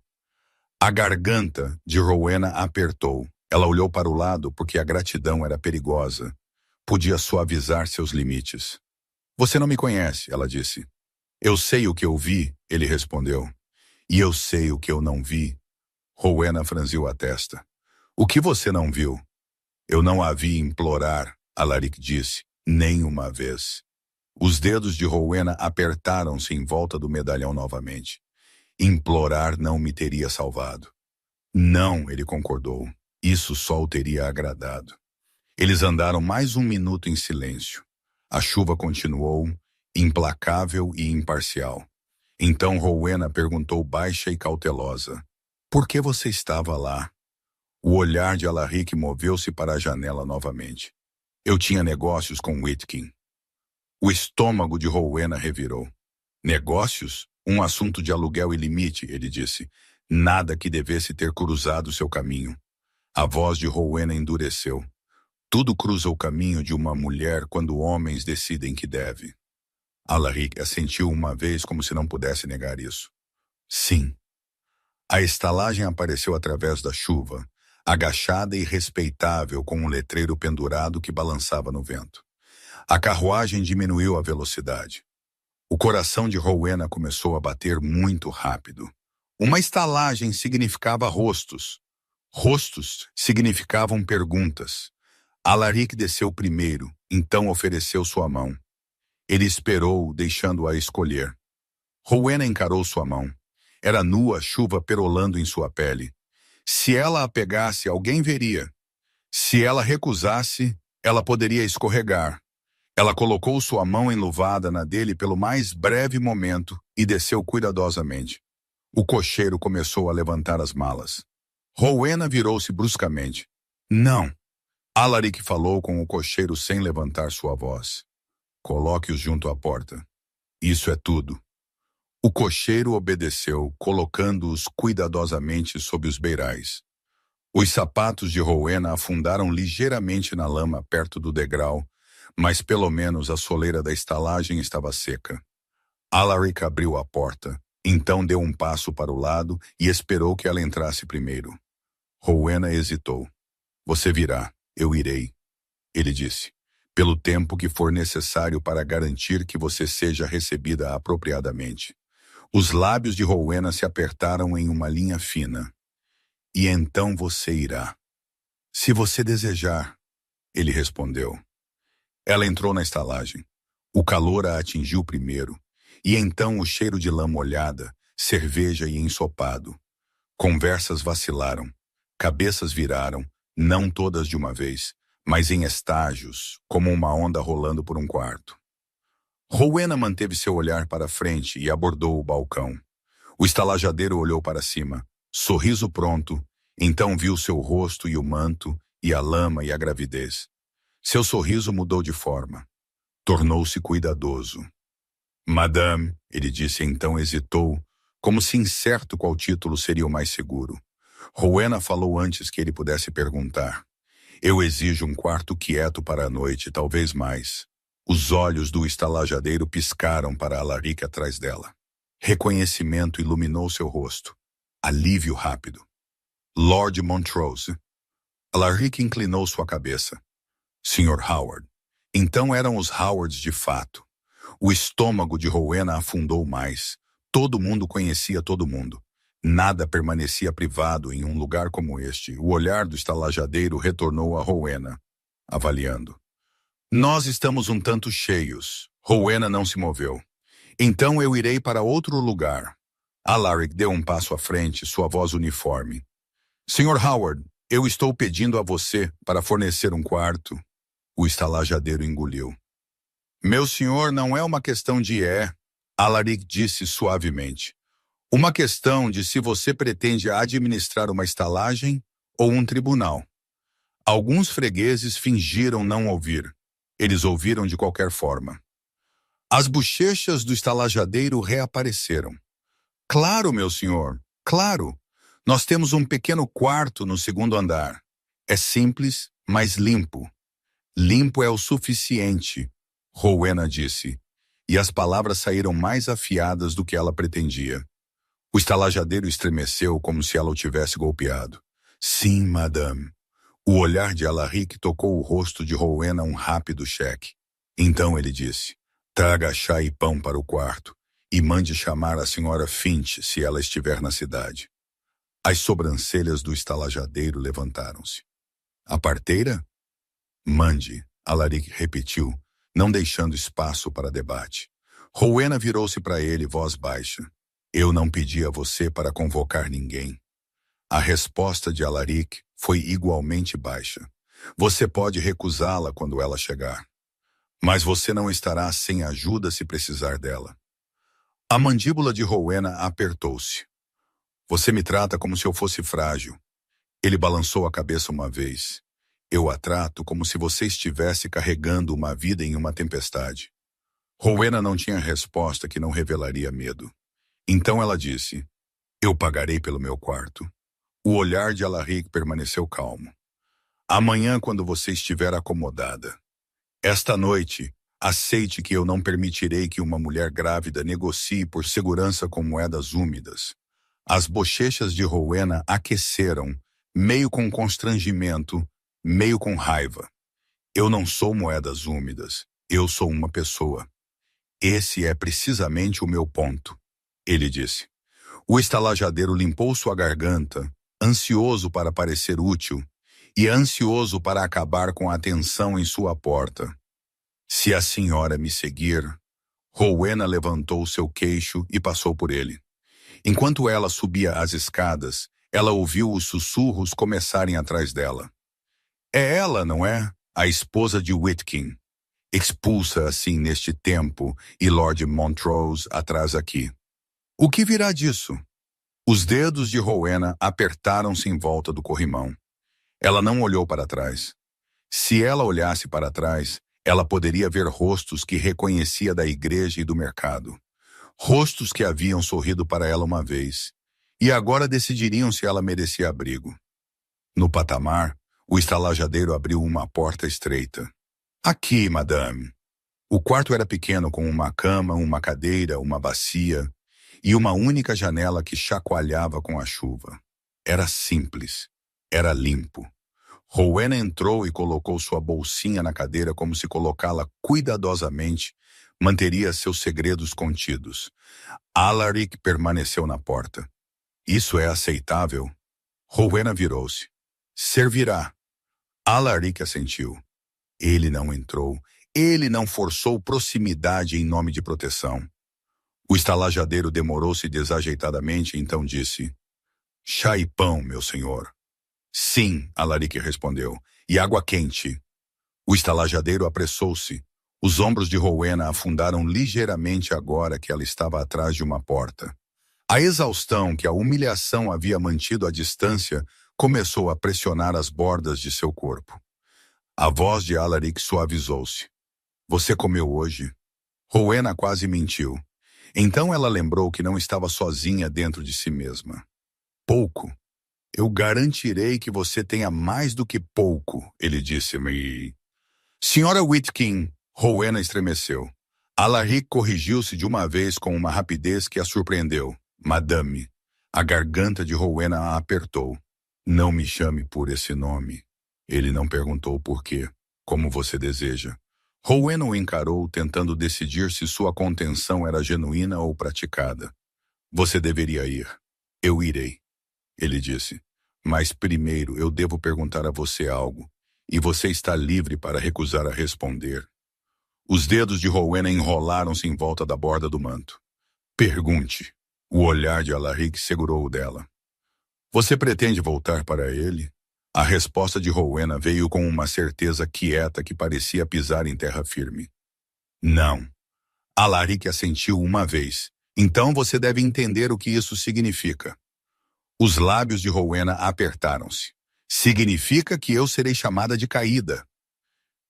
A garganta de Rowena apertou. Ela olhou para o lado porque a gratidão era perigosa. Podia suavizar seus limites. Você não me conhece, ela disse. Eu sei o que eu vi, ele respondeu. E eu sei o que eu não vi. Rowena franziu a testa. O que você não viu? Eu não a vi implorar, Alaric disse, nem uma vez. Os dedos de Rowena apertaram-se em volta do medalhão novamente. Implorar não me teria salvado. Não, ele concordou. Isso só o teria agradado. Eles andaram mais um minuto em silêncio. A chuva continuou, implacável e imparcial. Então Rowena perguntou baixa e cautelosa. Por que você estava lá? O olhar de Alaric moveu-se para a janela novamente. Eu tinha negócios com Whitkin. O estômago de Rowena revirou. Negócios? Um assunto de aluguel e limite, ele disse. Nada que devesse ter cruzado seu caminho. A voz de Rowena endureceu. Tudo cruza o caminho de uma mulher quando homens decidem que deve. Alaric assentiu uma vez como se não pudesse negar isso. Sim. A estalagem apareceu através da chuva, agachada e respeitável com um letreiro pendurado que balançava no vento. A carruagem diminuiu a velocidade. O coração de Rowena começou a bater muito rápido. Uma estalagem significava rostos. Rostos significavam perguntas. Alaric desceu primeiro, então ofereceu sua mão. Ele esperou, deixando-a escolher. Rowena encarou sua mão. Era nua, chuva perolando em sua pele. Se ela a pegasse, alguém veria. Se ela recusasse, ela poderia escorregar. Ela colocou sua mão enluvada na dele pelo mais breve momento e desceu cuidadosamente. O cocheiro começou a levantar as malas. Rowena virou-se bruscamente. Não! Alaric falou com o cocheiro sem levantar sua voz. Coloque-os junto à porta. Isso é tudo. O cocheiro obedeceu, colocando-os cuidadosamente sob os beirais. Os sapatos de Rowena afundaram ligeiramente na lama perto do degrau, mas pelo menos a soleira da estalagem estava seca. Alaric abriu a porta, então deu um passo para o lado e esperou que ela entrasse primeiro. Rowena hesitou. Você virá, eu irei, ele disse, pelo tempo que for necessário para garantir que você seja recebida apropriadamente. Os lábios de Rowena se apertaram em uma linha fina. E então você irá. Se você desejar, ele respondeu. Ela entrou na estalagem. O calor a atingiu primeiro, e então o cheiro de lã molhada, cerveja e ensopado. Conversas vacilaram, cabeças viraram, não todas de uma vez, mas em estágios, como uma onda rolando por um quarto. Rowena manteve seu olhar para frente e abordou o balcão. O estalajadeiro olhou para cima, sorriso pronto, então viu seu rosto e o manto, e a lama e a gravidez. Seu sorriso mudou de forma. Tornou-se cuidadoso. Madame, ele disse então hesitou, como se incerto qual título seria o mais seguro. Rowena falou antes que ele pudesse perguntar. Eu exijo um quarto quieto para a noite, talvez mais. Os olhos do estalajadeiro piscaram para Alaric atrás dela. Reconhecimento iluminou seu rosto. Alívio rápido. Lord Montrose. Alaric inclinou sua cabeça. Sr. Howard. Então eram os Howards de fato. O estômago de Rowena afundou mais. Todo mundo conhecia todo mundo. Nada permanecia privado em um lugar como este. O olhar do estalajadeiro retornou a Rowena, avaliando. Nós estamos um tanto cheios. Rowena não se moveu. Então eu irei para outro lugar. Alaric deu um passo à frente, sua voz uniforme. Sr. Howard, eu estou pedindo a você para fornecer um quarto. O estalajadeiro engoliu. Meu senhor, não é uma questão de Alaric disse suavemente. Uma questão de se você pretende administrar uma estalagem ou um tribunal. Alguns fregueses fingiram não ouvir. Eles ouviram de qualquer forma. As bochechas do estalajadeiro reapareceram. Claro, meu senhor, claro. Nós temos um pequeno quarto no segundo andar. É simples, mas limpo. Limpo é o suficiente, Rowena disse, e as palavras saíram mais afiadas do que ela pretendia. O estalajadeiro estremeceu como se ela o tivesse golpeado. Sim, madame. O olhar de Alaric tocou o rosto de Rowena um rápido cheque. Então ele disse, traga chá e pão para o quarto e mande chamar a senhora Finch se ela estiver na cidade. As sobrancelhas do estalajadeiro levantaram-se. A parteira? Mande, Alaric repetiu, não deixando espaço para debate. Rowena virou-se para ele, voz baixa. Eu não pedi a você para convocar ninguém. A resposta de Alaric foi igualmente baixa. Você pode recusá-la quando ela chegar. Mas você não estará sem ajuda se precisar dela. A mandíbula de Rowena apertou-se. Você me trata como se eu fosse frágil. Ele balançou a cabeça uma vez. Eu a trato como se você estivesse carregando uma vida em uma tempestade. Rowena não tinha resposta que não revelaria medo. Então ela disse, eu pagarei pelo meu quarto. O olhar de Alaric permaneceu calmo. Amanhã, quando você estiver acomodada. Esta noite, aceite que eu não permitirei que uma mulher grávida negocie por segurança com moedas úmidas. As bochechas de Rowena aqueceram, meio com constrangimento, meio com raiva. Eu não sou moedas úmidas, eu sou uma pessoa. Esse é precisamente o meu ponto, ele disse. O estalajadeiro limpou sua garganta, ansioso para parecer útil, e ansioso para acabar com a tensão em sua porta. Se a senhora me seguir... Rowena levantou seu queixo e passou por ele. Enquanto ela subia as escadas, ela ouviu os sussurros começarem atrás dela. É ela, não é? A esposa de Whitkin. Expulsa assim neste tempo e Lord Montrose atrás aqui. O que virá disso? Os dedos de Rowena apertaram-se em volta do corrimão. Ela não olhou para trás. Se ela olhasse para trás, ela poderia ver rostos que reconhecia da igreja e do mercado. Rostos que haviam sorrido para ela uma vez, e agora decidiriam se ela merecia abrigo. No patamar, o estalajadeiro abriu uma porta estreita. Aqui, madame. O quarto era pequeno, com uma cama, uma cadeira, uma bacia e uma única janela que chacoalhava com a chuva. Era simples. Era limpo. Rowena entrou e colocou sua bolsinha na cadeira como se colocá-la cuidadosamente manteria seus segredos contidos. Alaric permaneceu na porta. Isso é aceitável? Rowena virou-se. Servirá. Alaric assentiu. Ele não entrou. Ele não forçou proximidade em nome de proteção. O estalajadeiro demorou-se desajeitadamente, então disse: Chá e pão, meu senhor. Sim, Alaric respondeu, e água quente. O estalajadeiro apressou-se. Os ombros de Rowena afundaram ligeiramente agora que ela estava atrás de uma porta. A exaustão que a humilhação havia mantido à distância começou a pressionar as bordas de seu corpo. A voz de Alaric suavizou-se. Você comeu hoje? Rowena quase mentiu. Então ela lembrou que não estava sozinha dentro de si mesma. Pouco. Eu garantirei que você tenha mais do que pouco, ele disse-me. Senhora Whitkin, Rowena estremeceu. Alaric corrigiu-se de uma vez com uma rapidez que a surpreendeu. Madame. A garganta de Rowena a apertou. Não me chame por esse nome. Ele não perguntou por quê, como você deseja. Rowena o encarou, tentando decidir se sua contenção era genuína ou praticada. Você deveria ir. Eu irei, ele disse. Mas primeiro eu devo perguntar a você algo, e você está livre para recusar a responder. Os dedos de Rowena enrolaram-se em volta da borda do manto. Pergunte. O olhar de Alaric segurou o dela. Você pretende voltar para ele? A resposta de Rowena veio com uma certeza quieta que parecia pisar em terra firme. Não. Alaric assentiu uma vez. Então você deve entender o que isso significa. Os lábios de Rowena apertaram-se. Significa que eu serei chamada de caída.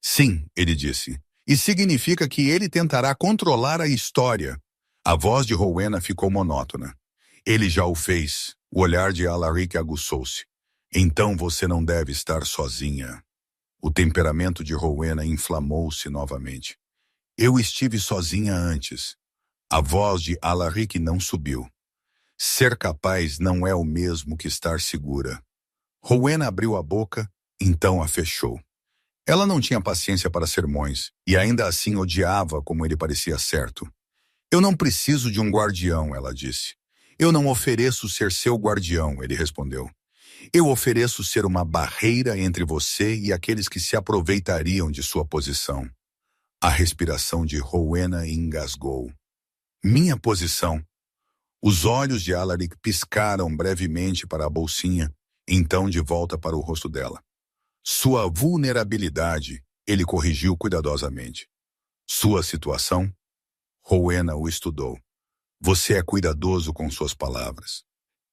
Sim, ele disse. E significa que ele tentará controlar a história. A voz de Rowena ficou monótona. Ele já o fez. O olhar de Alaric aguçou-se. Então você não deve estar sozinha. O temperamento de Rowena inflamou-se novamente. Eu estive sozinha antes. A voz de Alaric não subiu. Ser capaz não é o mesmo que estar segura. Rowena abriu a boca, então a fechou. Ela não tinha paciência para sermões, e ainda assim odiava como ele parecia certo. Eu não preciso de um guardião, ela disse. Eu não ofereço ser seu guardião, ele respondeu. Eu ofereço ser uma barreira entre você e aqueles que se aproveitariam de sua posição. A respiração de Rowena engasgou. Minha posição. Os olhos de Alaric piscaram brevemente para a bolsinha, então de volta para o rosto dela. Sua vulnerabilidade, ele corrigiu cuidadosamente. Sua situação? Rowena o estudou. Você é cuidadoso com suas palavras.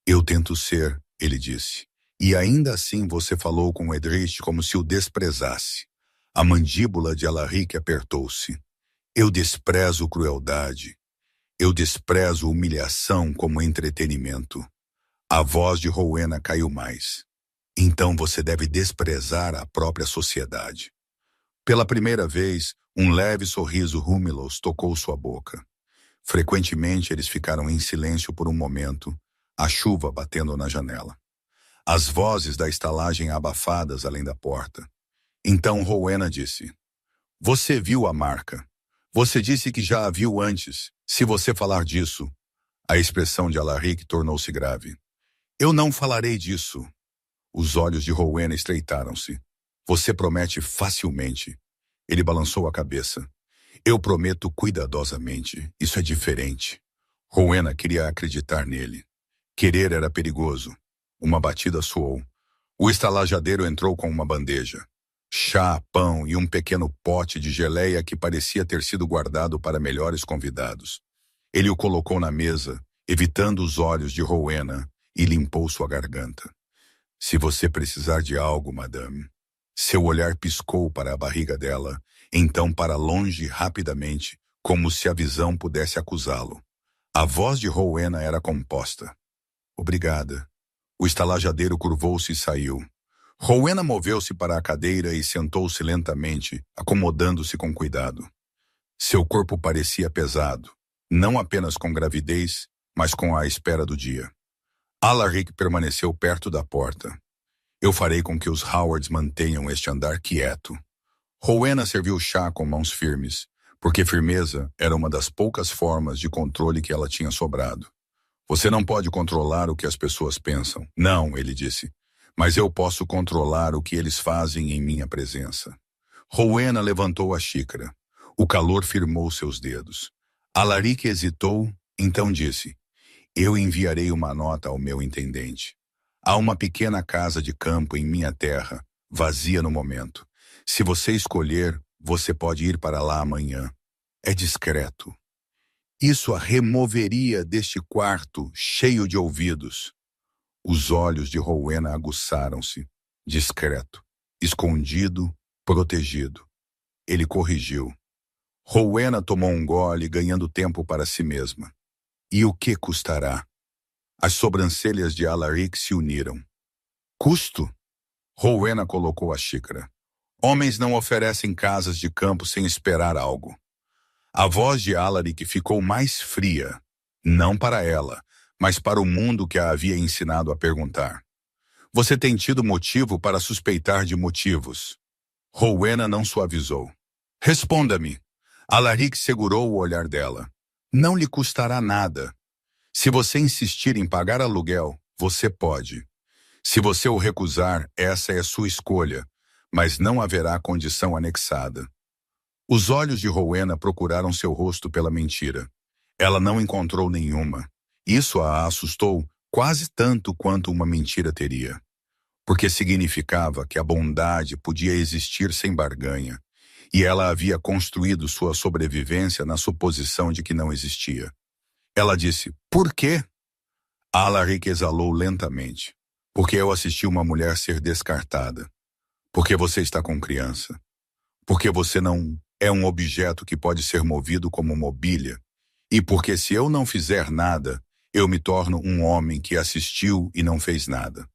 Eu tento ser, ele disse. E ainda assim você falou com Edrich como se o desprezasse. A mandíbula de Alaric apertou-se. Eu desprezo crueldade. Eu desprezo humilhação como entretenimento. A voz de Rowena caiu mais. Então você deve desprezar a própria sociedade. Pela primeira vez, um leve sorriso Rumilus tocou sua boca. Frequentemente eles ficaram em silêncio por um momento, a chuva batendo na janela. As vozes da estalagem abafadas além da porta. Então Rowena disse, você viu a marca. Você disse que já a viu antes. Se você falar disso... A expressão de Alaric tornou-se grave. Eu não falarei disso. Os olhos de Rowena estreitaram-se. Você promete facilmente. Ele balançou a cabeça. Eu prometo cuidadosamente. Isso é diferente. Rowena queria acreditar nele. Querer era perigoso. Uma batida soou. O estalajadeiro entrou com uma bandeja. chá, pão e um pequeno pote de geleia que parecia ter sido guardado para melhores convidados. Ele o colocou na mesa, evitando os olhos de Rowena, e limpou sua garganta. Se você precisar de algo, madame. Seu olhar piscou para a barriga dela, então para longe rapidamente, como se a visão pudesse acusá-lo. A voz de Rowena era composta. Obrigada. O estalajadeiro curvou-se e saiu. Rowena moveu-se para a cadeira e sentou-se lentamente, acomodando-se com cuidado. Seu corpo parecia pesado, não apenas com gravidez, mas com a espera do dia. Alaric permaneceu perto da porta. Eu farei com que os Howards mantenham este andar quieto. Rowena serviu chá com mãos firmes, porque firmeza era uma das poucas formas de controle que ela tinha sobrado. Você não pode controlar o que as pessoas pensam. Não, ele disse. Mas eu posso controlar o que eles fazem em minha presença. Rowena levantou a xícara. O calor firmou seus dedos. Alaric hesitou, então disse: Eu enviarei uma nota ao meu intendente. Há uma pequena casa de campo em minha terra, vazia no momento. Se você escolher, você pode ir para lá amanhã. É discreto. Isso a removeria deste quarto cheio de ouvidos. Os olhos de Rowena aguçaram-se. Discreto, escondido, protegido. Ele corrigiu. Rowena tomou um gole, ganhando tempo para si mesma. E o que custará? As sobrancelhas de Alaric se uniram. Custo? Rowena colocou a xícara. Homens não oferecem casas de campo sem esperar algo. A voz de Alaric ficou mais fria, não para ela, mas para o mundo que a havia ensinado a perguntar. Você tem tido motivo para suspeitar de motivos. Rowena não suavizou. Responda-me. Alaric segurou o olhar dela. Não lhe custará nada. Se você insistir em pagar aluguel, você pode. Se você o recusar, essa é sua escolha, mas não haverá condição anexada. Os olhos de Rowena procuraram seu rosto pela mentira. Ela não encontrou nenhuma. Isso a assustou quase tanto quanto uma mentira teria. Porque significava que a bondade podia existir sem barganha, e ela havia construído sua sobrevivência na suposição de que não existia. Ela disse, por quê? Alaric exalou lentamente. Porque eu assisti uma mulher ser descartada. Porque você está com criança. Porque você não é um objeto que pode ser movido como mobília. E porque se eu não fizer nada, eu me torno um homem que assistiu e não fez nada.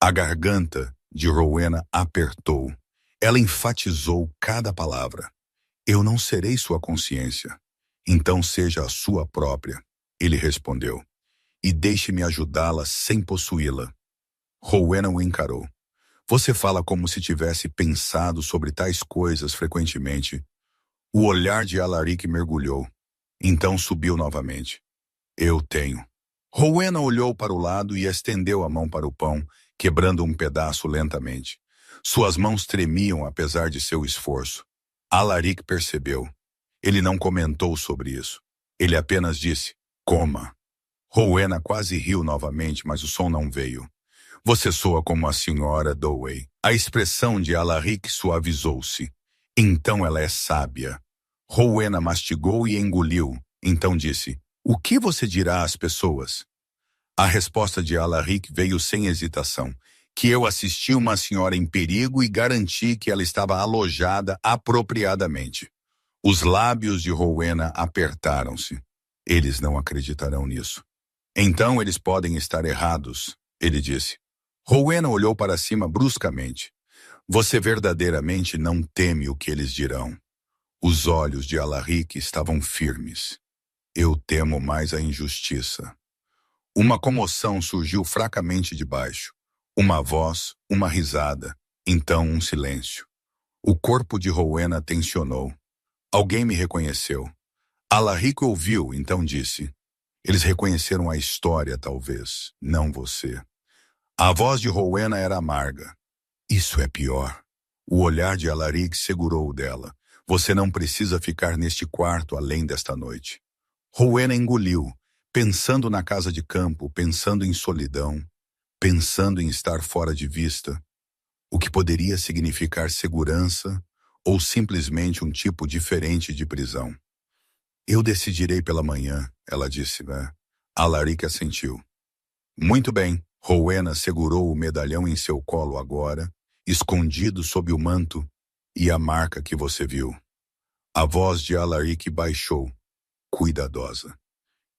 A garganta de Rowena apertou. Ela enfatizou cada palavra. Eu não serei sua consciência. Então seja a sua própria. Ele respondeu. E deixe-me ajudá-la sem possuí-la. Rowena o encarou. Você fala como se tivesse pensado sobre tais coisas frequentemente. O olhar de Alaric mergulhou. Então subiu novamente. Eu tenho. Rowena olhou para o lado e estendeu a mão para o pão, quebrando um pedaço lentamente. Suas mãos tremiam apesar de seu esforço. Alaric percebeu. Ele não comentou sobre isso. Ele apenas disse, coma. Rowena quase riu novamente, mas o som não veio. Você soa como a senhora Dowey. A expressão de Alaric suavizou-se. Então ela é sábia. Rowena mastigou e engoliu. Então disse, o que você dirá às pessoas? A resposta de Alaric veio sem hesitação. Que eu assisti uma senhora em perigo e garanti que ela estava alojada apropriadamente. Os lábios de Rowena apertaram-se. Eles não acreditarão nisso. Então eles podem estar errados, ele disse. Rowena olhou para cima bruscamente. Você verdadeiramente não teme o que eles dirão. Os olhos de Alaric estavam firmes. Eu temo mais a injustiça. Uma comoção surgiu fracamente de baixo. Uma voz, uma risada, então um silêncio. O corpo de Rowena tensionou. Alguém me reconheceu. Alaric ouviu, então disse. Eles reconheceram a história, talvez, não você. A voz de Rowena era amarga. Isso é pior. O olhar de Alaric segurou o dela. Você não precisa ficar neste quarto além desta noite. Rowena engoliu, pensando na casa de campo, pensando em solidão, pensando em estar fora de vista. o que poderia significar segurança ou simplesmente um tipo diferente de prisão. Eu decidirei pela manhã, ela disse, né? Alaric assentiu. Muito bem. Rowena segurou o medalhão em seu colo agora, escondido sob o manto, e a marca que você viu. A voz de Alaric baixou, cuidadosa.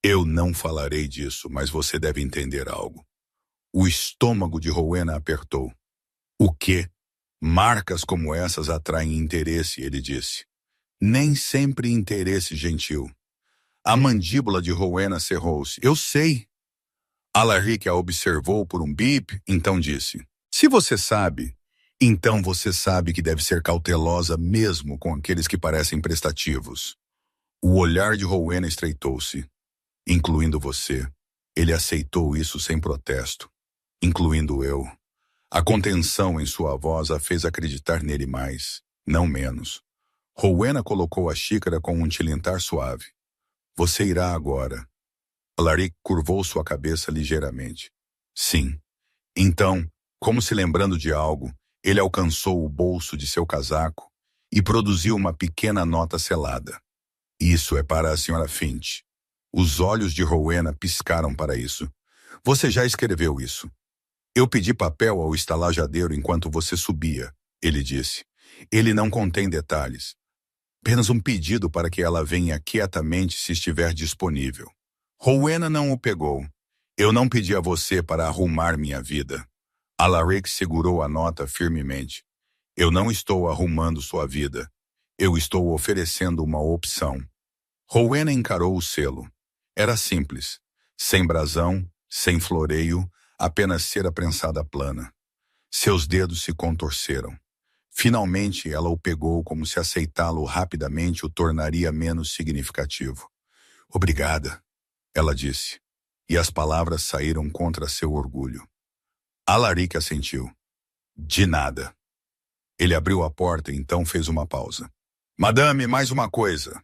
Eu não falarei disso, mas você deve entender algo. O estômago de Rowena apertou. O quê? Marcas como essas atraem interesse, ele disse. Nem sempre interesse gentil. A mandíbula de Rowena cerrou-se. Eu sei. Alaric a observou por um bip, então disse. Se você sabe, então você sabe que deve ser cautelosa mesmo com aqueles que parecem prestativos. O olhar de Rowena estreitou-se. Incluindo você. Ele aceitou isso sem protesto. Incluindo eu. A contenção em sua voz a fez acreditar nele mais, não menos. Rowena colocou a xícara com um tilintar suave. Você irá agora. Alaric curvou sua cabeça ligeiramente. Sim. Então, como se lembrando de algo, ele alcançou o bolso de seu casaco e produziu uma pequena nota selada. Isso é para a Sra. Finch. Os olhos de Rowena piscaram para isso. Você já escreveu isso. Eu pedi papel ao estalajadeiro enquanto você subia, ele disse. Ele não contém detalhes. Apenas um pedido para que ela venha quietamente se estiver disponível. Rowena não o pegou. Eu não pedi a você para arrumar minha vida. Alaric segurou a nota firmemente. Eu não estou arrumando sua vida. Eu estou oferecendo uma opção. Rowena encarou o selo. Era simples. Sem brasão, sem floreio, apenas cera prensada plana. Seus dedos se contorceram. Finalmente ela o pegou como se aceitá-lo rapidamente o tornaria menos significativo. Obrigada, ela disse, e as palavras saíram contra seu orgulho. Alaric assentiu. De nada. Ele abriu a porta e então fez uma pausa. Madame, mais uma coisa.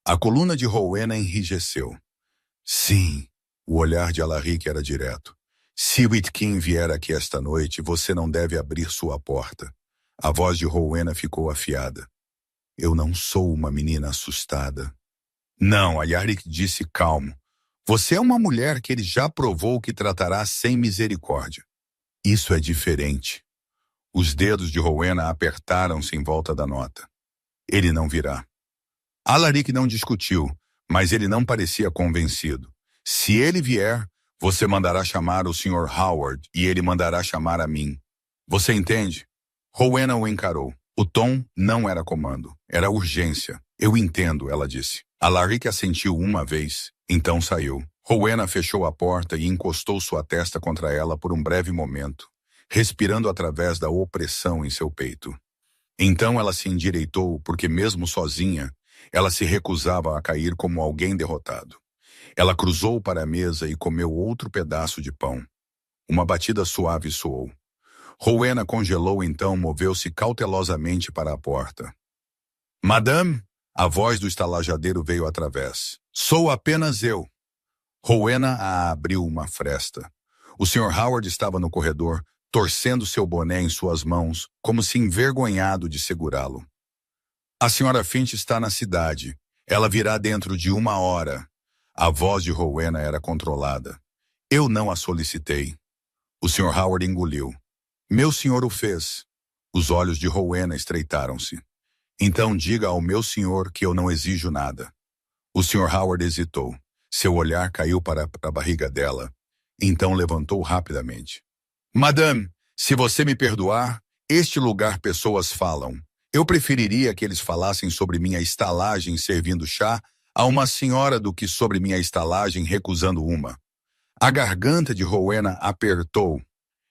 A coluna de Rowena enrijeceu. Sim, o olhar de Alaric era direto. Se Whitkin vier aqui esta noite, você não deve abrir sua porta. A voz de Rowena ficou afiada. Eu não sou uma menina assustada. Não, Alaric disse calmo. Você é uma mulher que ele já provou que tratará sem misericórdia. Isso é diferente. Os dedos de Rowena apertaram-se em volta da nota. Ele não virá. Alaric não discutiu, mas ele não parecia convencido. Se ele vier, você mandará chamar o Sr. Howard e ele mandará chamar a mim. Você entende? Rowena o encarou. O tom não era comando, era urgência. Eu entendo, ela disse. Alaric assentiu uma vez, então saiu. Rowena fechou a porta e encostou sua testa contra ela por um breve momento, respirando através da opressão em seu peito. Então ela se endireitou porque mesmo sozinha, ela se recusava a cair como alguém derrotado. Ela cruzou para a mesa e comeu outro pedaço de pão. Uma batida suave soou. Rowena congelou então moveu-se cautelosamente para a porta. Madame, a voz do estalajadeiro veio através. Sou apenas eu. Rowena a abriu uma fresta. O Sr. Howard estava no corredor, torcendo seu boné em suas mãos, como se envergonhado de segurá-lo. A Sra. Finch está na cidade. Ela virá dentro de 1 hora. A voz de Rowena era controlada. Eu não a solicitei. O Sr. Howard engoliu. Meu senhor o fez. Os olhos de Rowena estreitaram-se. Então diga ao meu senhor que eu não exijo nada. O Sr. Howard hesitou. Seu olhar caiu para a barriga dela. Então levantou rapidamente. Madame, se você me perdoar, este lugar pessoas falam. Eu preferiria que eles falassem sobre minha estalagem servindo chá a uma senhora do que sobre minha estalagem recusando uma. A garganta de Rowena apertou.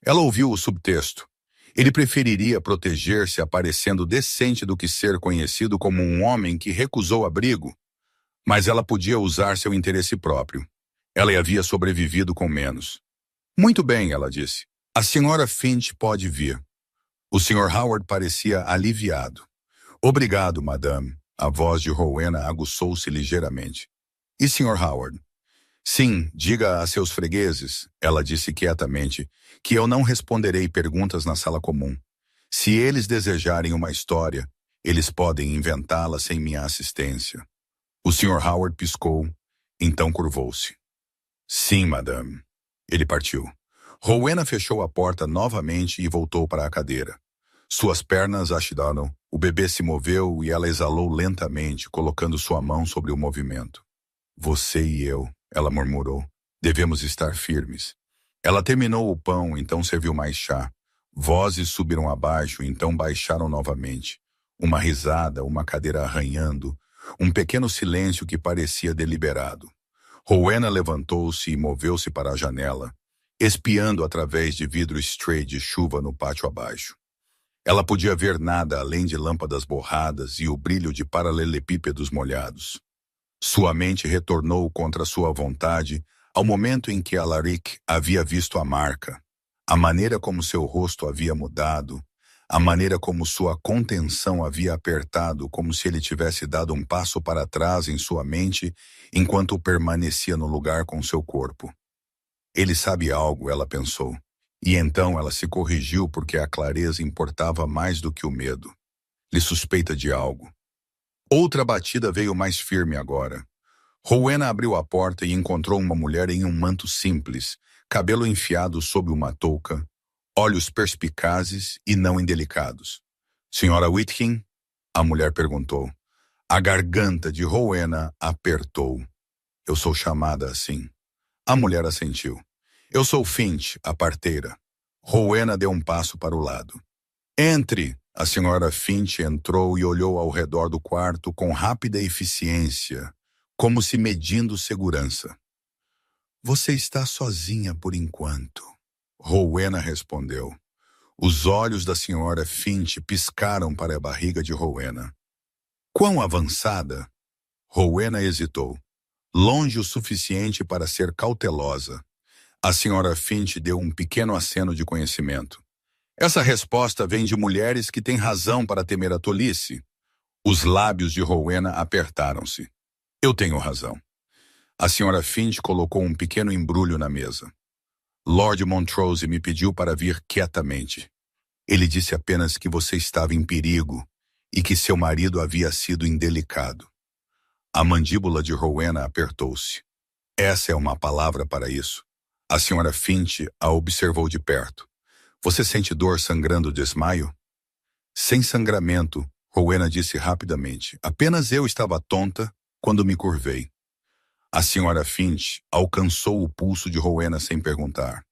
Ela ouviu o subtexto. Ele preferiria proteger-se aparecendo decente do que ser conhecido como um homem que recusou abrigo. Mas ela podia usar seu interesse próprio. Ela havia sobrevivido com menos. Muito bem, ela disse. A Sra. Finch pode vir. O Sr. Howard parecia aliviado. Obrigado, madame. A voz de Rowena aguçou-se ligeiramente. E Sr. Howard? Sim, diga a seus fregueses, ela disse quietamente, que eu não responderei perguntas na sala comum. Se eles desejarem uma história, eles podem inventá-la sem minha assistência. O Sr. Howard piscou, então curvou-se. Sim, madame. Ele partiu. Rowena fechou a porta novamente e voltou para a cadeira. Suas pernas achidaram, o bebê se moveu e ela exalou lentamente, colocando sua mão sobre o movimento. Você e eu, ela murmurou, devemos estar firmes. Ela terminou o pão, então serviu mais chá. Vozes subiram abaixo, então baixaram novamente. Uma risada, uma cadeira arranhando, um pequeno silêncio que parecia deliberado. Rowena levantou-se e moveu-se para a janela, espiando através de vidro stray de chuva no pátio abaixo. Ela podia ver nada além de lâmpadas borradas e o brilho de paralelepípedos molhados. Sua mente retornou contra sua vontade ao momento em que Alaric havia visto a marca, a maneira como seu rosto havia mudado, a maneira como sua contenção havia apertado, como se ele tivesse dado um passo para trás em sua mente enquanto permanecia no lugar com seu corpo. Ele sabe algo, ela pensou, e então ela se corrigiu porque a clareza importava mais do que o medo. Ele suspeita de algo. Outra batida veio mais firme agora. Rowena abriu a porta e encontrou uma mulher em um manto simples, cabelo enfiado sob uma touca, olhos perspicazes e não indelicados. Senhora Whitkin? A mulher perguntou. A garganta de Rowena apertou. Eu sou chamada assim. A mulher assentiu. Eu sou Finch, a parteira. Rowena deu um passo para o lado. Entre! A senhora Finch entrou e olhou ao redor do quarto com rápida eficiência, como se medindo segurança. Você está sozinha por enquanto. Rowena respondeu. Os olhos da senhora Finch piscaram para a barriga de Rowena. Quão avançada? Rowena hesitou. Longe o suficiente para ser cautelosa. A senhora Finch deu um pequeno aceno de conhecimento. Essa resposta vem de mulheres que têm razão para temer a tolice. Os lábios de Rowena apertaram-se. Eu tenho razão. A senhora Finch colocou um pequeno embrulho na mesa. Lord Montrose me pediu para vir quietamente. Ele disse apenas que você estava em perigo e que seu marido havia sido indelicado. A mandíbula de Rowena apertou-se. Essa é uma palavra para isso. A senhora Finch a observou de perto. Você sente dor sangrando de desmaio? Sem sangramento, Rowena disse rapidamente. Apenas eu estava tonta quando me curvei. A senhora Finch alcançou o pulso de Rowena sem perguntar.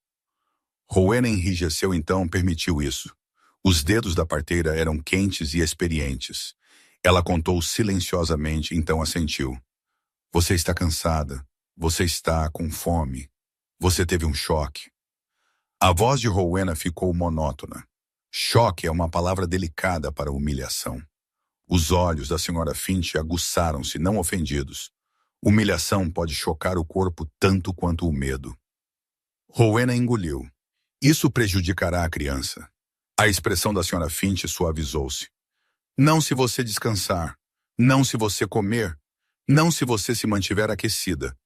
Rowena enrijeceu então, permitiu isso. Os dedos da parteira eram quentes e experientes. Ela contou silenciosamente, então assentiu. Você está cansada. Você está com fome. Você teve um choque. A voz de Rowena ficou monótona. Choque é uma palavra delicada para humilhação. Os olhos da senhora Finch aguçaram-se, não ofendidos. Humilhação pode chocar o corpo tanto quanto o medo. Rowena engoliu. Isso prejudicará a criança. A expressão da senhora Finch suavizou-se. Não se você descansar. Não se você comer. Não se você se mantiver aquecida.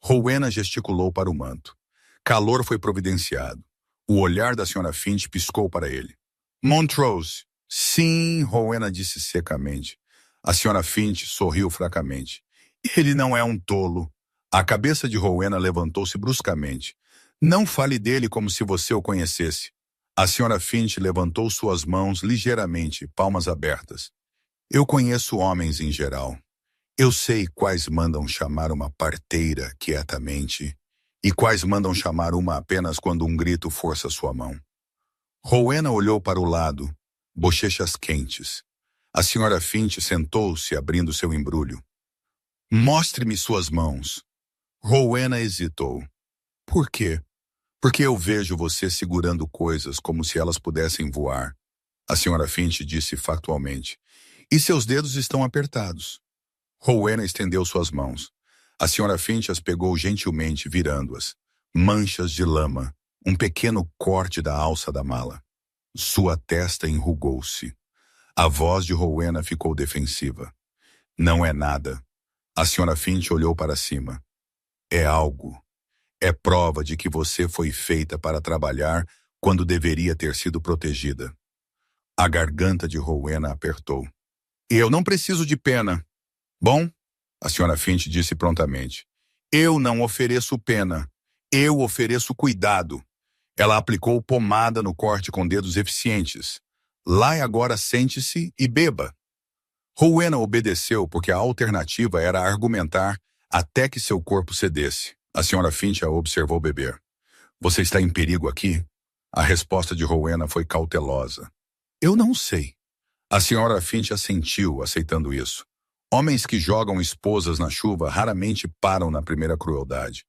Rowena gesticulou para o manto. Calor foi providenciado. O olhar da senhora Finch piscou para ele. Montrose. Sim, Rowena disse secamente. A senhora Finch sorriu fracamente. Ele não é um tolo. A cabeça de Rowena levantou-se bruscamente. Não fale dele como se você o conhecesse. A senhora Finch levantou suas mãos ligeiramente, palmas abertas. Eu conheço homens em geral. Eu sei quais mandam chamar uma parteira quietamente e quais mandam chamar uma apenas quando um grito força sua mão. Rowena olhou para o lado, bochechas quentes. A senhora Finch sentou-se abrindo seu embrulho. Mostre-me suas mãos. Rowena hesitou. Por quê? Porque eu vejo você segurando coisas como se elas pudessem voar. A senhora Finch disse factualmente. E seus dedos estão apertados. Rowena estendeu suas mãos. A senhora Finch as pegou gentilmente, virando-as. Manchas de lama, um pequeno corte da alça da mala. Sua testa enrugou-se. A voz de Rowena ficou defensiva. Não é nada. A senhora Finch olhou para cima. É algo. É prova de que você foi feita para trabalhar quando deveria ter sido protegida. A garganta de Rowena apertou. Eu não preciso de pena. Bom, a senhora Finch disse prontamente. Eu não ofereço pena. Eu ofereço cuidado. Ela aplicou pomada no corte com dedos eficientes. Lá e agora sente-se e beba. Rowena obedeceu porque a alternativa era argumentar até que seu corpo cedesse. A senhora Finch a observou beber. Você está em perigo aqui? A resposta de Rowena foi cautelosa. Eu não sei. A senhora Finch assentiu, aceitando isso. Homens que jogam esposas na chuva raramente param na primeira crueldade.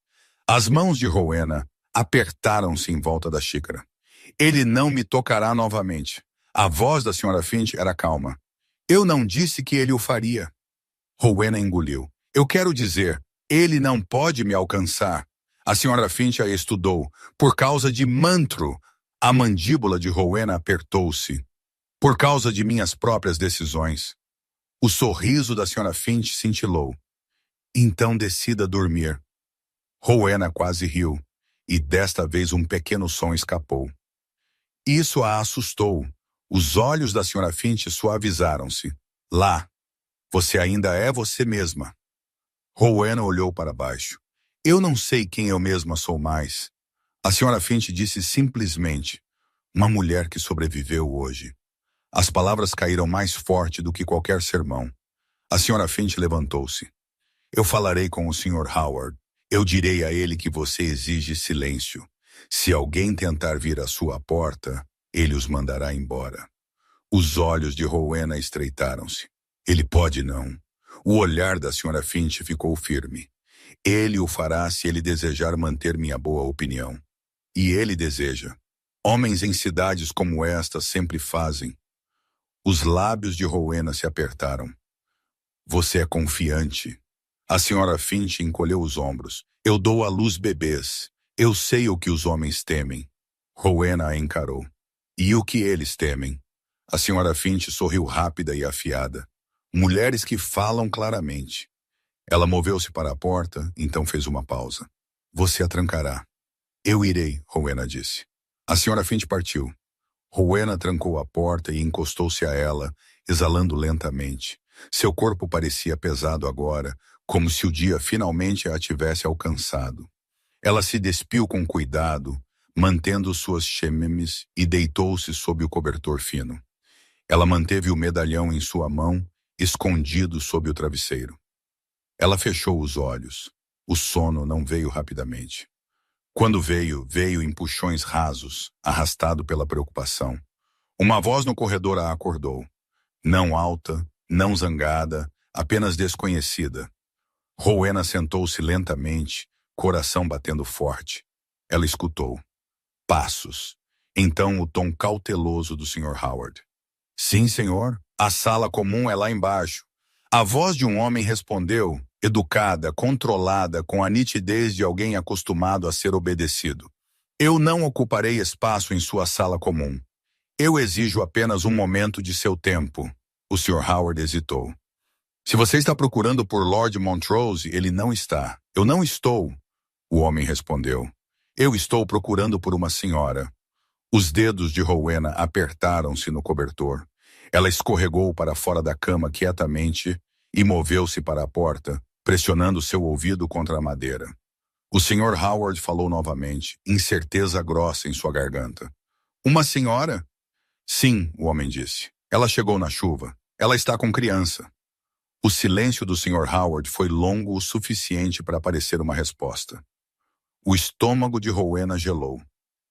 As mãos de Rowena apertaram-se em volta da xícara. Ele não me tocará novamente. A voz da senhora Finch era calma. Eu não disse que ele o faria. Rowena engoliu. Eu quero dizer, ele não pode me alcançar. A senhora Finch a estudou. Por causa de mantro. A mandíbula de Rowena apertou-se. Por causa de minhas próprias decisões. O sorriso da senhora Finch cintilou. Então decida dormir. Rowena quase riu, e desta vez um pequeno som escapou. Isso a assustou. Os olhos da senhora Finch suavizaram-se. Lá. Você ainda é você mesma. Rowena olhou para baixo. Eu não sei quem eu mesma sou mais. A senhora Finch disse simplesmente. Uma mulher que sobreviveu hoje. As palavras caíram mais forte do que qualquer sermão. A senhora Finch levantou-se. Eu falarei com o Sr. Howard. Eu direi a ele que você exige silêncio. Se alguém tentar vir à sua porta, ele os mandará embora. Os olhos de Rowena estreitaram-se. Ele pode não. O olhar da senhora Finch ficou firme. Ele o fará se ele desejar manter minha boa opinião. E ele deseja. Homens em cidades como esta sempre fazem. Os lábios de Rowena se apertaram. Você é confiante. A senhora Finch encolheu os ombros. Eu dou à luz bebês. Eu sei o que os homens temem. Rowena a encarou. E o que eles temem? A senhora Finch sorriu rápida e afiada. Mulheres que falam claramente. Ela moveu-se para a porta, então fez uma pausa. Você a trancará. Eu irei, Rowena disse. A senhora Finch partiu. Rowena trancou a porta e encostou-se a ela, exalando lentamente. Seu corpo parecia pesado agora, como se o dia finalmente a tivesse alcançado. Ela se despiu com cuidado, mantendo suas chememes, e deitou-se sob o cobertor fino. Ela manteve o medalhão em sua mão, escondido sob o travesseiro. Ela fechou os olhos. O sono não veio rapidamente. Quando veio, veio em puxões rasos, arrastado pela preocupação. Uma voz no corredor a acordou. Não alta, não zangada, apenas desconhecida. Rowena sentou-se lentamente, coração batendo forte. Ela escutou. Passos. Então o tom cauteloso do Sr. Howard. Sim, senhor. A sala comum é lá embaixo. A voz de um homem respondeu, educada, controlada, com a nitidez de alguém acostumado a ser obedecido. Eu não ocuparei espaço em sua sala comum. Eu exijo apenas um momento de seu tempo. O Sr. Howard hesitou. Se você está procurando por Lord Montrose, ele não está. Eu não estou. O homem respondeu. Eu estou procurando por uma senhora. Os dedos de Rowena apertaram-se no cobertor. Ela escorregou para fora da cama quietamente e moveu-se para a porta, pressionando seu ouvido contra a madeira. O Sr. Howard falou novamente, incerteza grossa em sua garganta. Uma senhora? Sim, o homem disse. Ela chegou na chuva. Ela está com criança. O silêncio do Sr. Howard foi longo o suficiente para parecer uma resposta. O estômago de Rowena gelou.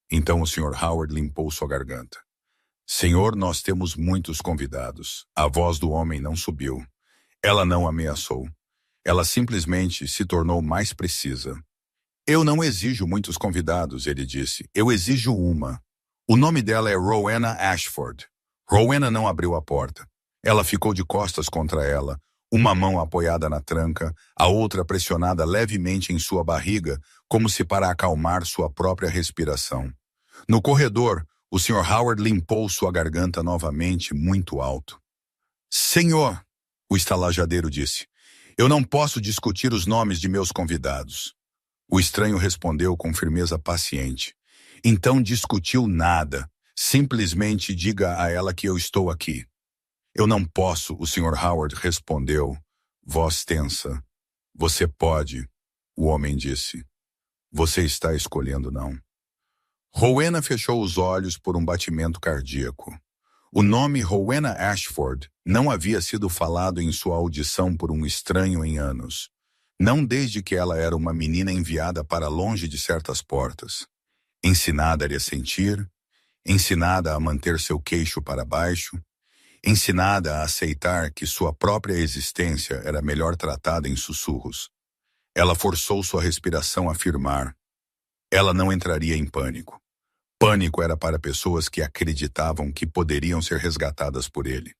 Então o Sr. Howard limpou sua garganta. Senhor, nós temos muitos convidados. A voz do homem não subiu. Ela não ameaçou. Ela simplesmente se tornou mais precisa. Eu não exijo muitos convidados, ele disse. Eu exijo uma. O nome dela é Rowena Ashford. Rowena não abriu a porta. Ela ficou de costas contra ela, uma mão apoiada na tranca, a outra pressionada levemente em sua barriga, como se para acalmar sua própria respiração. No corredor, o Sr. Howard limpou sua garganta novamente, muito alto. Senhor, o estalajadeiro disse, eu não posso discutir os nomes de meus convidados. O estranho respondeu com firmeza paciente. Então discutiu nada. Simplesmente diga a ela que eu estou aqui. Eu não posso, o Sr. Howard respondeu, voz tensa. Você pode, o homem disse. Você está escolhendo não. Rowena fechou os olhos por um batimento cardíaco. O nome Rowena Ashford não havia sido falado em sua audição por um estranho em anos. Não desde que ela era uma menina enviada para longe de certas portas. Ensinada a sentir, ensinada a manter seu queixo para baixo, ensinada a aceitar que sua própria existência era melhor tratada em sussurros. Ela forçou sua respiração a afirmar. Ela não entraria em pânico. Pânico era para pessoas que acreditavam que poderiam ser resgatadas por ele.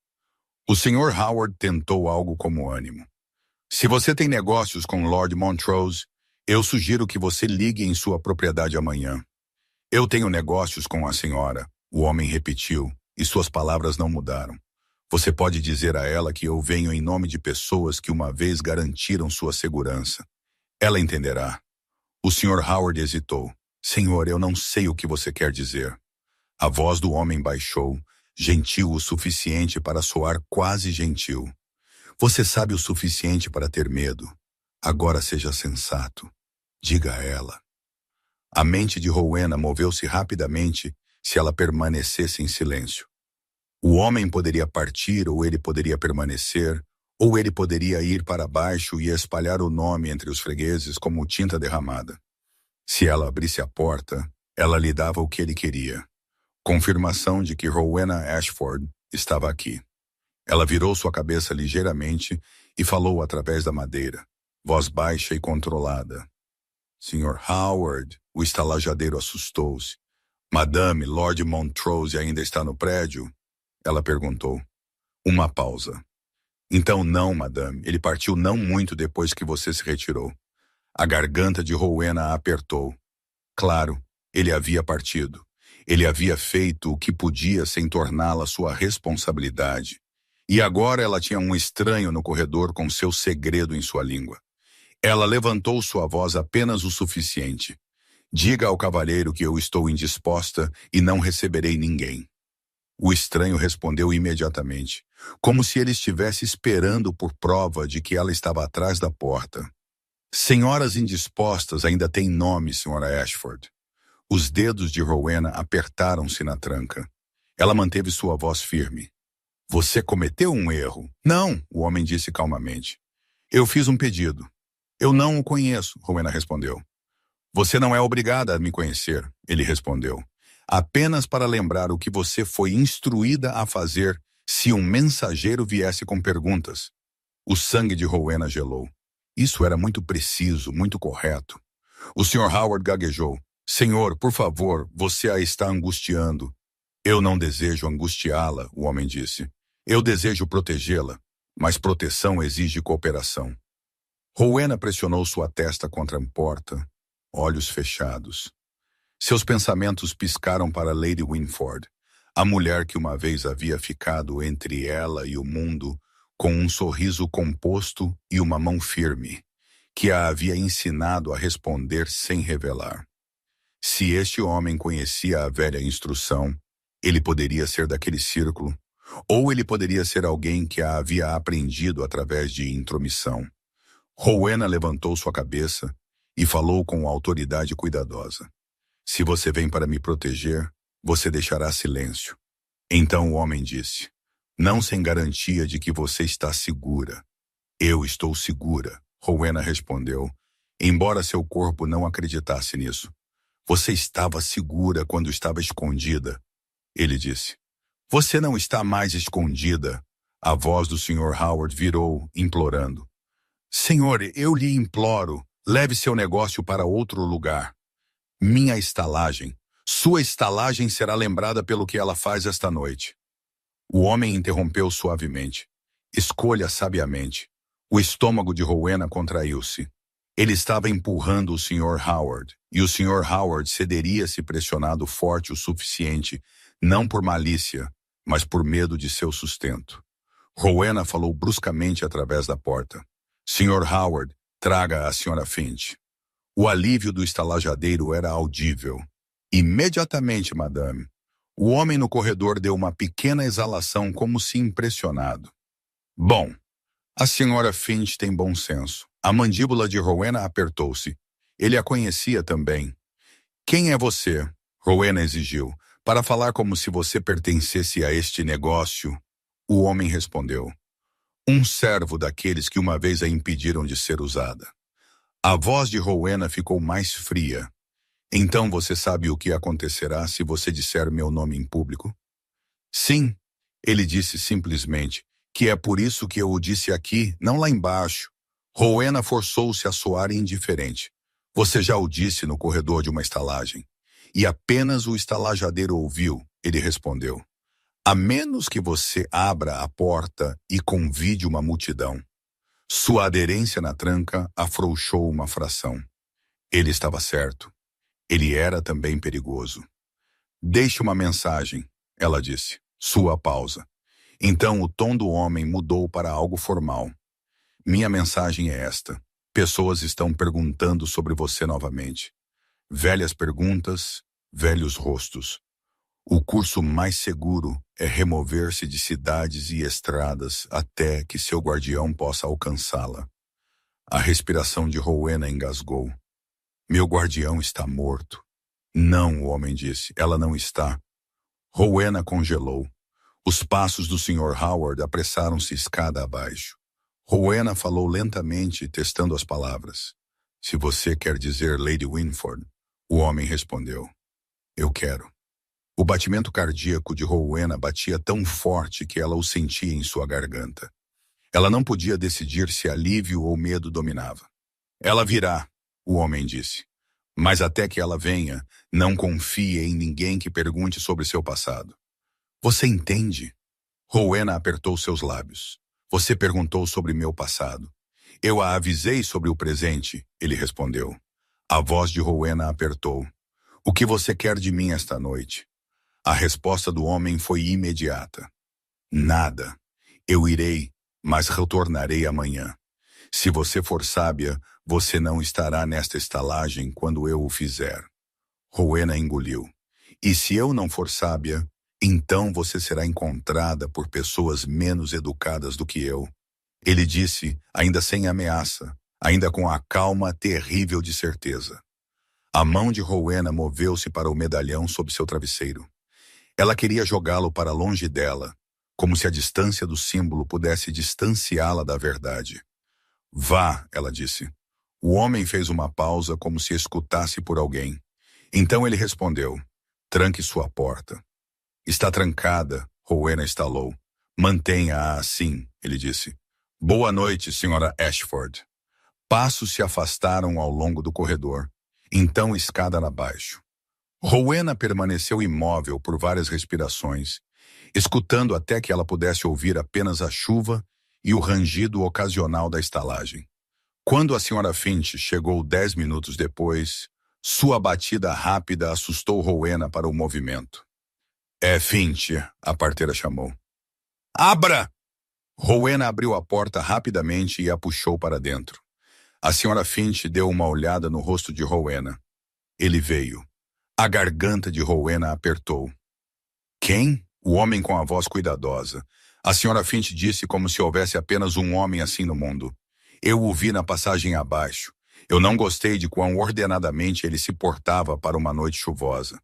O Sr. Howard tentou algo como ânimo. Se você tem negócios com Lord Montrose, eu sugiro que você ligue em sua propriedade amanhã. Eu tenho negócios com a senhora, o homem repetiu, e suas palavras não mudaram. Você pode dizer a ela que eu venho em nome de pessoas que uma vez garantiram sua segurança. Ela entenderá. O Sr. Howard hesitou. Senhor, eu não sei o que você quer dizer. A voz do homem baixou, gentil o suficiente para soar quase gentil. Você sabe o suficiente para ter medo. Agora seja sensato. Diga a ela. A mente de Rowena moveu-se rapidamente se ela permanecesse em silêncio. O homem poderia partir ou ele poderia permanecer, ou ele poderia ir para baixo e espalhar o nome entre os fregueses como tinta derramada. Se ela abrisse a porta, ela lhe dava o que ele queria. Confirmação de que Rowena Ashford estava aqui. Ela virou sua cabeça ligeiramente e falou através da madeira, voz baixa e controlada. Sr. Howard, o estalajadeiro assustou-se. Madame, Lord Montrose ainda está no prédio? Ela perguntou. Uma pausa. Então não, madame. Ele partiu não muito depois que você se retirou. A garganta de Rowena a apertou. Claro, ele havia partido. Ele havia feito o que podia sem torná-la sua responsabilidade. E agora ela tinha um estranho no corredor com seu segredo em sua língua. Ela levantou sua voz apenas o suficiente. Diga ao cavalheiro que eu estou indisposta e não receberei ninguém. O estranho respondeu imediatamente, como se ele estivesse esperando por prova de que ela estava atrás da porta. Senhoras indispostas ainda têm nome, Sra. Ashford. Os dedos de Rowena apertaram-se na tranca. Ela manteve sua voz firme. Você cometeu um erro. Não, o homem disse calmamente. Eu fiz um pedido. Eu não o conheço, Rowena respondeu. Você não é obrigada a me conhecer, ele respondeu. Apenas para lembrar o que você foi instruída a fazer se um mensageiro viesse com perguntas. O sangue de Rowena gelou. Isso era muito preciso, muito correto. O Sr. Howard gaguejou. Senhor, por favor, você a está angustiando. Eu não desejo angustiá-la, o homem disse. Eu desejo protegê-la, mas proteção exige cooperação. Rowena pressionou sua testa contra a porta, olhos fechados. Seus pensamentos piscaram para Lady Winford, a mulher que uma vez havia ficado entre ela e o mundo com um sorriso composto e uma mão firme, que a havia ensinado a responder sem revelar. Se este homem conhecia a velha instrução, ele poderia ser daquele círculo, ou ele poderia ser alguém que a havia aprendido através de intromissão. Rowena levantou sua cabeça e falou com autoridade cuidadosa. Se você vem para me proteger, você deixará silêncio. Então o homem disse, não sem garantia de que você está segura. Eu estou segura, Rowena respondeu, embora seu corpo não acreditasse nisso. Você estava segura quando estava escondida, ele disse. Você não está mais escondida. A voz do Sr. Howard virou, implorando. Senhor, eu lhe imploro, leve seu negócio para outro lugar. Minha estalagem, sua estalagem será lembrada pelo que ela faz esta noite. O homem interrompeu suavemente. Escolha sabiamente. O estômago de Rowena contraiu-se. Ele estava empurrando o Sr. Howard, e o Sr. Howard cederia se pressionado forte o suficiente, não por malícia, mas por medo de seu sustento. Rowena falou bruscamente através da porta. Sr. Howard, traga a Sra. Finch. O alívio do estalajadeiro era audível. Imediatamente, madame. O homem no corredor deu uma pequena exalação como se impressionado. Bom, a senhora Finch tem bom senso. A mandíbula de Rowena apertou-se. Ele a conhecia também. Quem é você? Rowena exigiu. Para falar como se você pertencesse a este negócio. O homem respondeu. Um servo daqueles que uma vez a impediram de ser usada. A voz de Rowena ficou mais fria. Então você sabe o que acontecerá se você disser meu nome em público? Sim, ele disse simplesmente, que é por isso que eu o disse aqui, não lá embaixo. Rowena forçou-se a soar indiferente. Você já o disse no corredor de uma estalagem. E apenas o estalajadeiro ouviu, ele respondeu. A menos que você abra a porta e convide uma multidão. Sua aderência na tranca afrouxou uma fração. Ele estava certo. Ele era também perigoso. Deixe uma mensagem, ela disse. Sua pausa. Então o tom do homem mudou para algo formal. Minha mensagem é esta. Pessoas estão perguntando sobre você novamente. Velhas perguntas, velhos rostos. O curso mais seguro é remover-se de cidades e estradas até que seu guardião possa alcançá-la. A respiração de Rowena engasgou. Meu guardião está morto. Não, o homem disse, ela não está. Rowena congelou. Os passos do Sr. Howard apressaram-se escada abaixo. Rowena falou lentamente, testando as palavras. Se você quer dizer Lady Winford, o homem respondeu. Eu quero. O batimento cardíaco de Rowena batia tão forte que ela o sentia em sua garganta. Ela não podia decidir se alívio ou medo dominava. Ela virá, o homem disse. Mas até que ela venha, não confie em ninguém que pergunte sobre seu passado. Você entende? Rowena apertou seus lábios. Você perguntou sobre meu passado. Eu a avisei sobre o presente, ele respondeu. A voz de Rowena apertou. O que você quer de mim esta noite? A resposta do homem foi imediata. Nada. Eu irei, mas retornarei amanhã. Se você for sábia, você não estará nesta estalagem quando eu o fizer. Rowena engoliu. E se eu não for sábia, então você será encontrada por pessoas menos educadas do que eu. Ele disse, ainda sem ameaça, ainda com a calma terrível de certeza. A mão de Rowena moveu-se para o medalhão sob seu travesseiro. Ela queria jogá-lo para longe dela, como se a distância do símbolo pudesse distanciá-la da verdade. Vá, ela disse. O homem fez uma pausa como se escutasse por alguém. Então ele respondeu, tranque sua porta. Está trancada, Rowena estalou. Mantenha-a assim, ele disse. Boa noite, senhora Ashford. Passos se afastaram ao longo do corredor. Então escada abaixo. Rowena permaneceu imóvel por várias respirações, escutando até que ela pudesse ouvir apenas a chuva e o rangido ocasional da estalagem. Quando a senhora Finch chegou 10 minutos depois, sua batida rápida assustou Rowena para o movimento. É Finch, a parteira chamou. Abra! Rowena abriu a porta rapidamente e a puxou para dentro. A senhora Finch deu uma olhada no rosto de Rowena. Ele veio. A garganta de Rowena apertou. Quem? O homem com a voz cuidadosa. A senhora Finch disse como se houvesse apenas um homem assim no mundo. Eu o vi na passagem abaixo. Eu não gostei de quão ordenadamente ele se portava para uma noite chuvosa.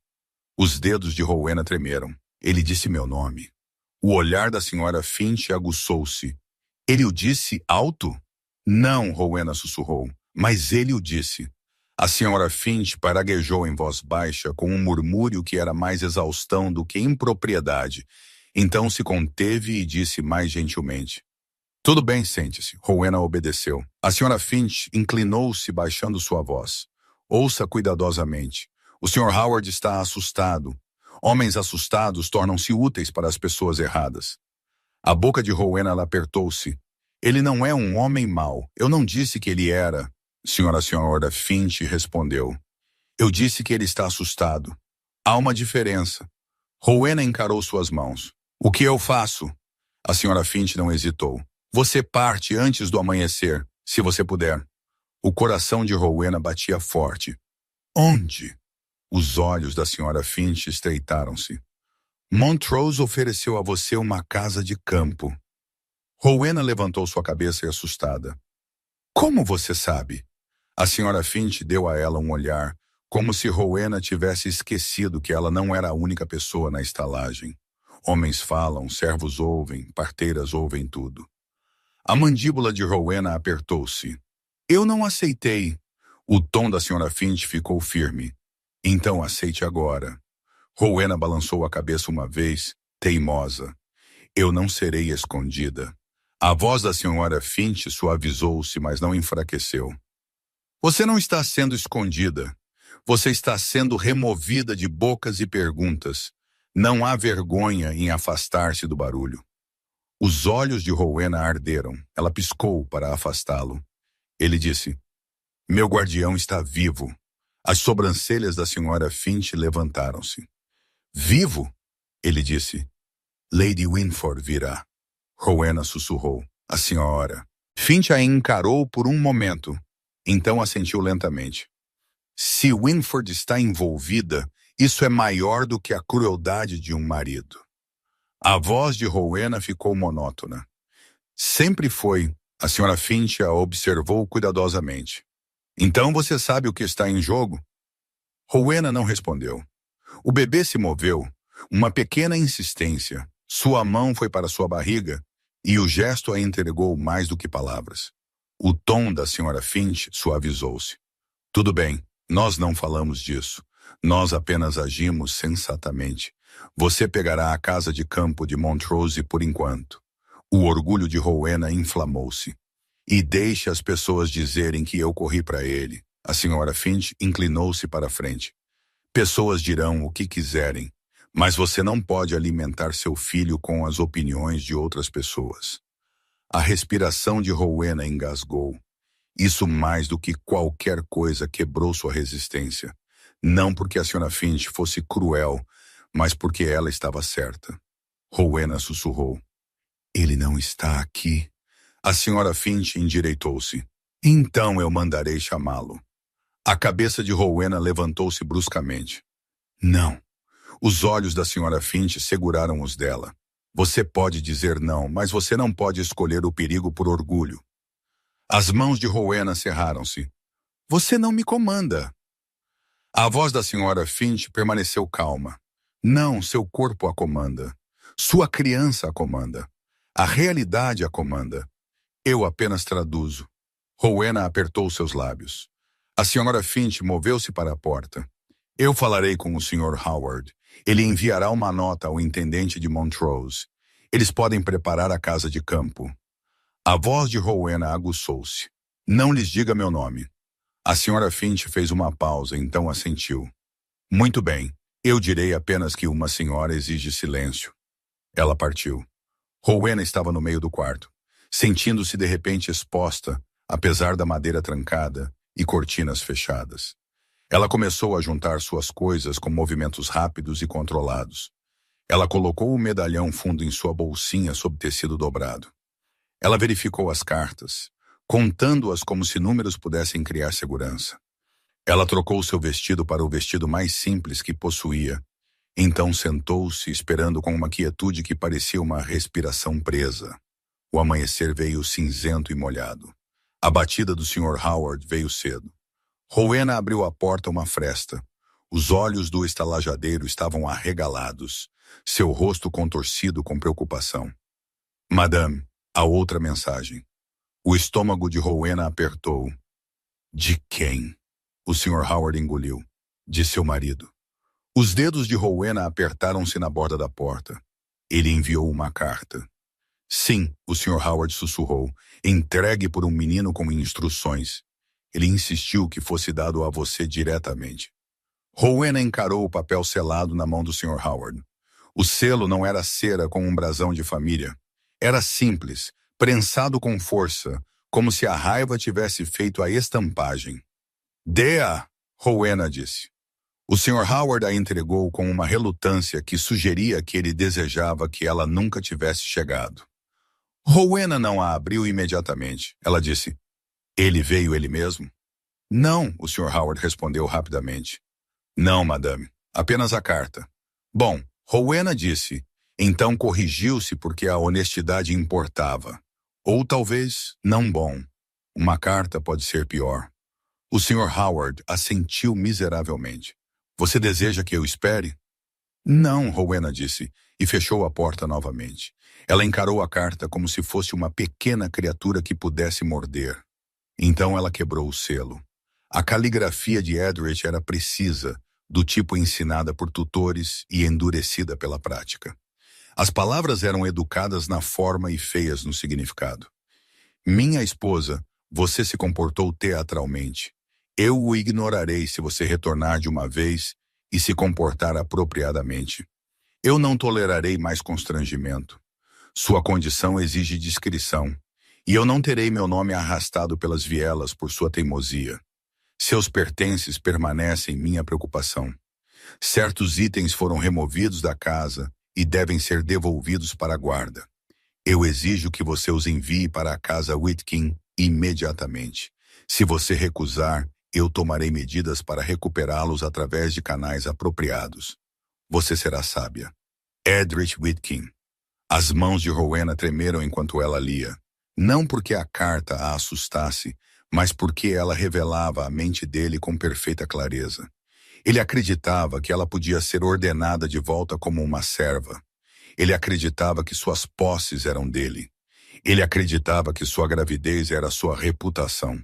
Os dedos de Rowena tremeram. Ele disse meu nome. O olhar da senhora Finch aguçou-se. Ele o disse alto? Não, Rowena sussurrou, mas ele o disse. A senhora Finch paraguejou em voz baixa com um murmúrio que era mais exaustão do que impropriedade. Então se conteve e disse mais gentilmente. Tudo bem, sente-se. Rowena obedeceu. A senhora Finch inclinou-se baixando sua voz. Ouça cuidadosamente. O Sr. Howard está assustado. Homens assustados tornam-se úteis para as pessoas erradas. A boca de Rowena apertou-se. Ele não é um homem mau. Eu não disse que ele era. Senhora Finch respondeu. Eu disse que ele está assustado. Há uma diferença. Rowena encarou suas mãos. O que eu faço? A senhora Finch não hesitou. Você parte antes do amanhecer, se você puder. O coração de Rowena batia forte. Onde? Os olhos da senhora Finch estreitaram-se. Montrose ofereceu a você uma casa de campo. Rowena levantou sua cabeça e assustada. Como você sabe? A senhora Finch deu a ela um olhar, como se Rowena tivesse esquecido que ela não era a única pessoa na estalagem. Homens falam, servos ouvem, parteiras ouvem tudo. A mandíbula de Rowena apertou-se. Eu não aceitei. O tom da senhora Finch ficou firme. Então aceite agora. Rowena balançou a cabeça uma vez, teimosa. Eu não serei escondida. A voz da senhora Finch suavizou-se, mas não enfraqueceu. Você não está sendo escondida. Você está sendo removida de bocas e perguntas. Não há vergonha em afastar-se do barulho. Os olhos de Rowena arderam. Ela piscou para afastá-lo. Ele disse, meu guardião está vivo. As sobrancelhas da senhora Finch levantaram-se. Vivo? Ele disse. Lady Winford virá. Rowena sussurrou. A senhora. Finch a encarou por um momento. Então assentiu lentamente. Se Winford está envolvida, isso é maior do que a crueldade de um marido. A voz de Rowena ficou monótona. Sempre foi. A senhora Finch a observou cuidadosamente. Então você sabe o que está em jogo? Rowena não respondeu. O bebê se moveu. Uma pequena insistência. Sua mão foi para sua barriga e o gesto a entregou mais do que palavras. O tom da senhora Finch suavizou-se. Tudo bem, nós não falamos disso. Nós apenas agimos sensatamente. Você pegará a casa de campo de Montrose por enquanto. O orgulho de Rowena inflamou-se. E deixe as pessoas dizerem que eu corri para ele. A senhora Finch inclinou-se para a frente. Pessoas dirão o que quiserem, mas você não pode alimentar seu filho com as opiniões de outras pessoas. A respiração de Rowena engasgou. Isso mais do que qualquer coisa quebrou sua resistência. Não porque a senhora Finch fosse cruel, mas porque ela estava certa. Rowena sussurrou. Ele não está aqui. A senhora Finch endireitou-se. Então eu mandarei chamá-lo. A cabeça de Rowena levantou-se bruscamente. Não. Os olhos da senhora Finch seguraram os dela. Você pode dizer não, mas você não pode escolher o perigo por orgulho. As mãos de Rowena cerraram-se. Você não me comanda. A voz da senhora Finch permaneceu calma. Não, seu corpo a comanda. Sua criança a comanda. A realidade a comanda. Eu apenas traduzo. Rowena apertou seus lábios. A senhora Finch moveu-se para a porta. Eu falarei com o Sr. Howard. Ele enviará uma nota ao intendente de Montrose. Eles podem preparar a casa de campo. A voz de Rowena aguçou-se. Não lhes diga meu nome. A senhora Finch fez uma pausa, então assentiu. Muito bem, eu direi apenas que uma senhora exige silêncio. Ela partiu. Rowena estava no meio do quarto, sentindo-se de repente exposta, apesar da madeira trancada e cortinas fechadas. Ela começou a juntar suas coisas com movimentos rápidos e controlados. Ela colocou o medalhão fundo em sua bolsinha sob tecido dobrado. Ela verificou as cartas, contando-as como se números pudessem criar segurança. Ela trocou seu vestido para o vestido mais simples que possuía. Então sentou-se, esperando com uma quietude que parecia uma respiração presa. O amanhecer veio cinzento e molhado. A batida do Sr. Howard veio cedo. Rowena abriu a porta uma fresta. Os olhos do estalajadeiro estavam arregalados, seu rosto contorcido com preocupação. Madame, a outra mensagem. O estômago de Rowena apertou. De quem? O Sr. Howard engoliu. De seu marido. Os dedos de Rowena apertaram-se na borda da porta. Ele enviou uma carta. Sim, o Sr. Howard sussurrou, entregue por um menino com instruções. Ele insistiu que fosse dado a você diretamente. Rowena encarou o papel selado na mão do Sr. Howard. O selo não era cera com um brasão de família. Era simples, prensado com força, como se a raiva tivesse feito a estampagem. Dê-a, Rowena disse. O Sr. Howard a entregou com uma relutância que sugeria que ele desejava que ela nunca tivesse chegado. Rowena não a abriu imediatamente. Ela disse, ele veio ele mesmo? Não, o Sr. Howard respondeu rapidamente. Não, madame, apenas a carta. Bom, Rowena disse. Então corrigiu-se porque a honestidade importava. Ou talvez não bom. Uma carta pode ser pior. O Sr. Howard assentiu miseravelmente. Você deseja que eu espere? Não, Rowena disse, e fechou a porta novamente. Ela encarou a carta como se fosse uma pequena criatura que pudesse morder. Então ela quebrou o selo. A caligrafia de Edrich era precisa, do tipo ensinada por tutores e endurecida pela prática. As palavras eram educadas na forma e feias no significado. Minha esposa, você se comportou teatralmente. Eu o ignorarei se você retornar de uma vez e se comportar apropriadamente. Eu não tolerarei mais constrangimento. Sua condição exige discrição, e eu não terei meu nome arrastado pelas vielas por sua teimosia. Seus pertences permanecem minha preocupação. Certos itens foram removidos da casa e devem ser devolvidos para a guarda. Eu exijo que você os envie para a casa Whitkin imediatamente. Se você recusar, eu tomarei medidas para recuperá-los através de canais apropriados. Você será sábia. Edrich Whitkin. As mãos de Rowena tremeram enquanto ela lia. Não porque a carta a assustasse, mas porque ela revelava a mente dele com perfeita clareza. Ele acreditava que ela podia ser ordenada de volta como uma serva. Ele acreditava que suas posses eram dele. Ele acreditava que sua gravidez era sua reputação.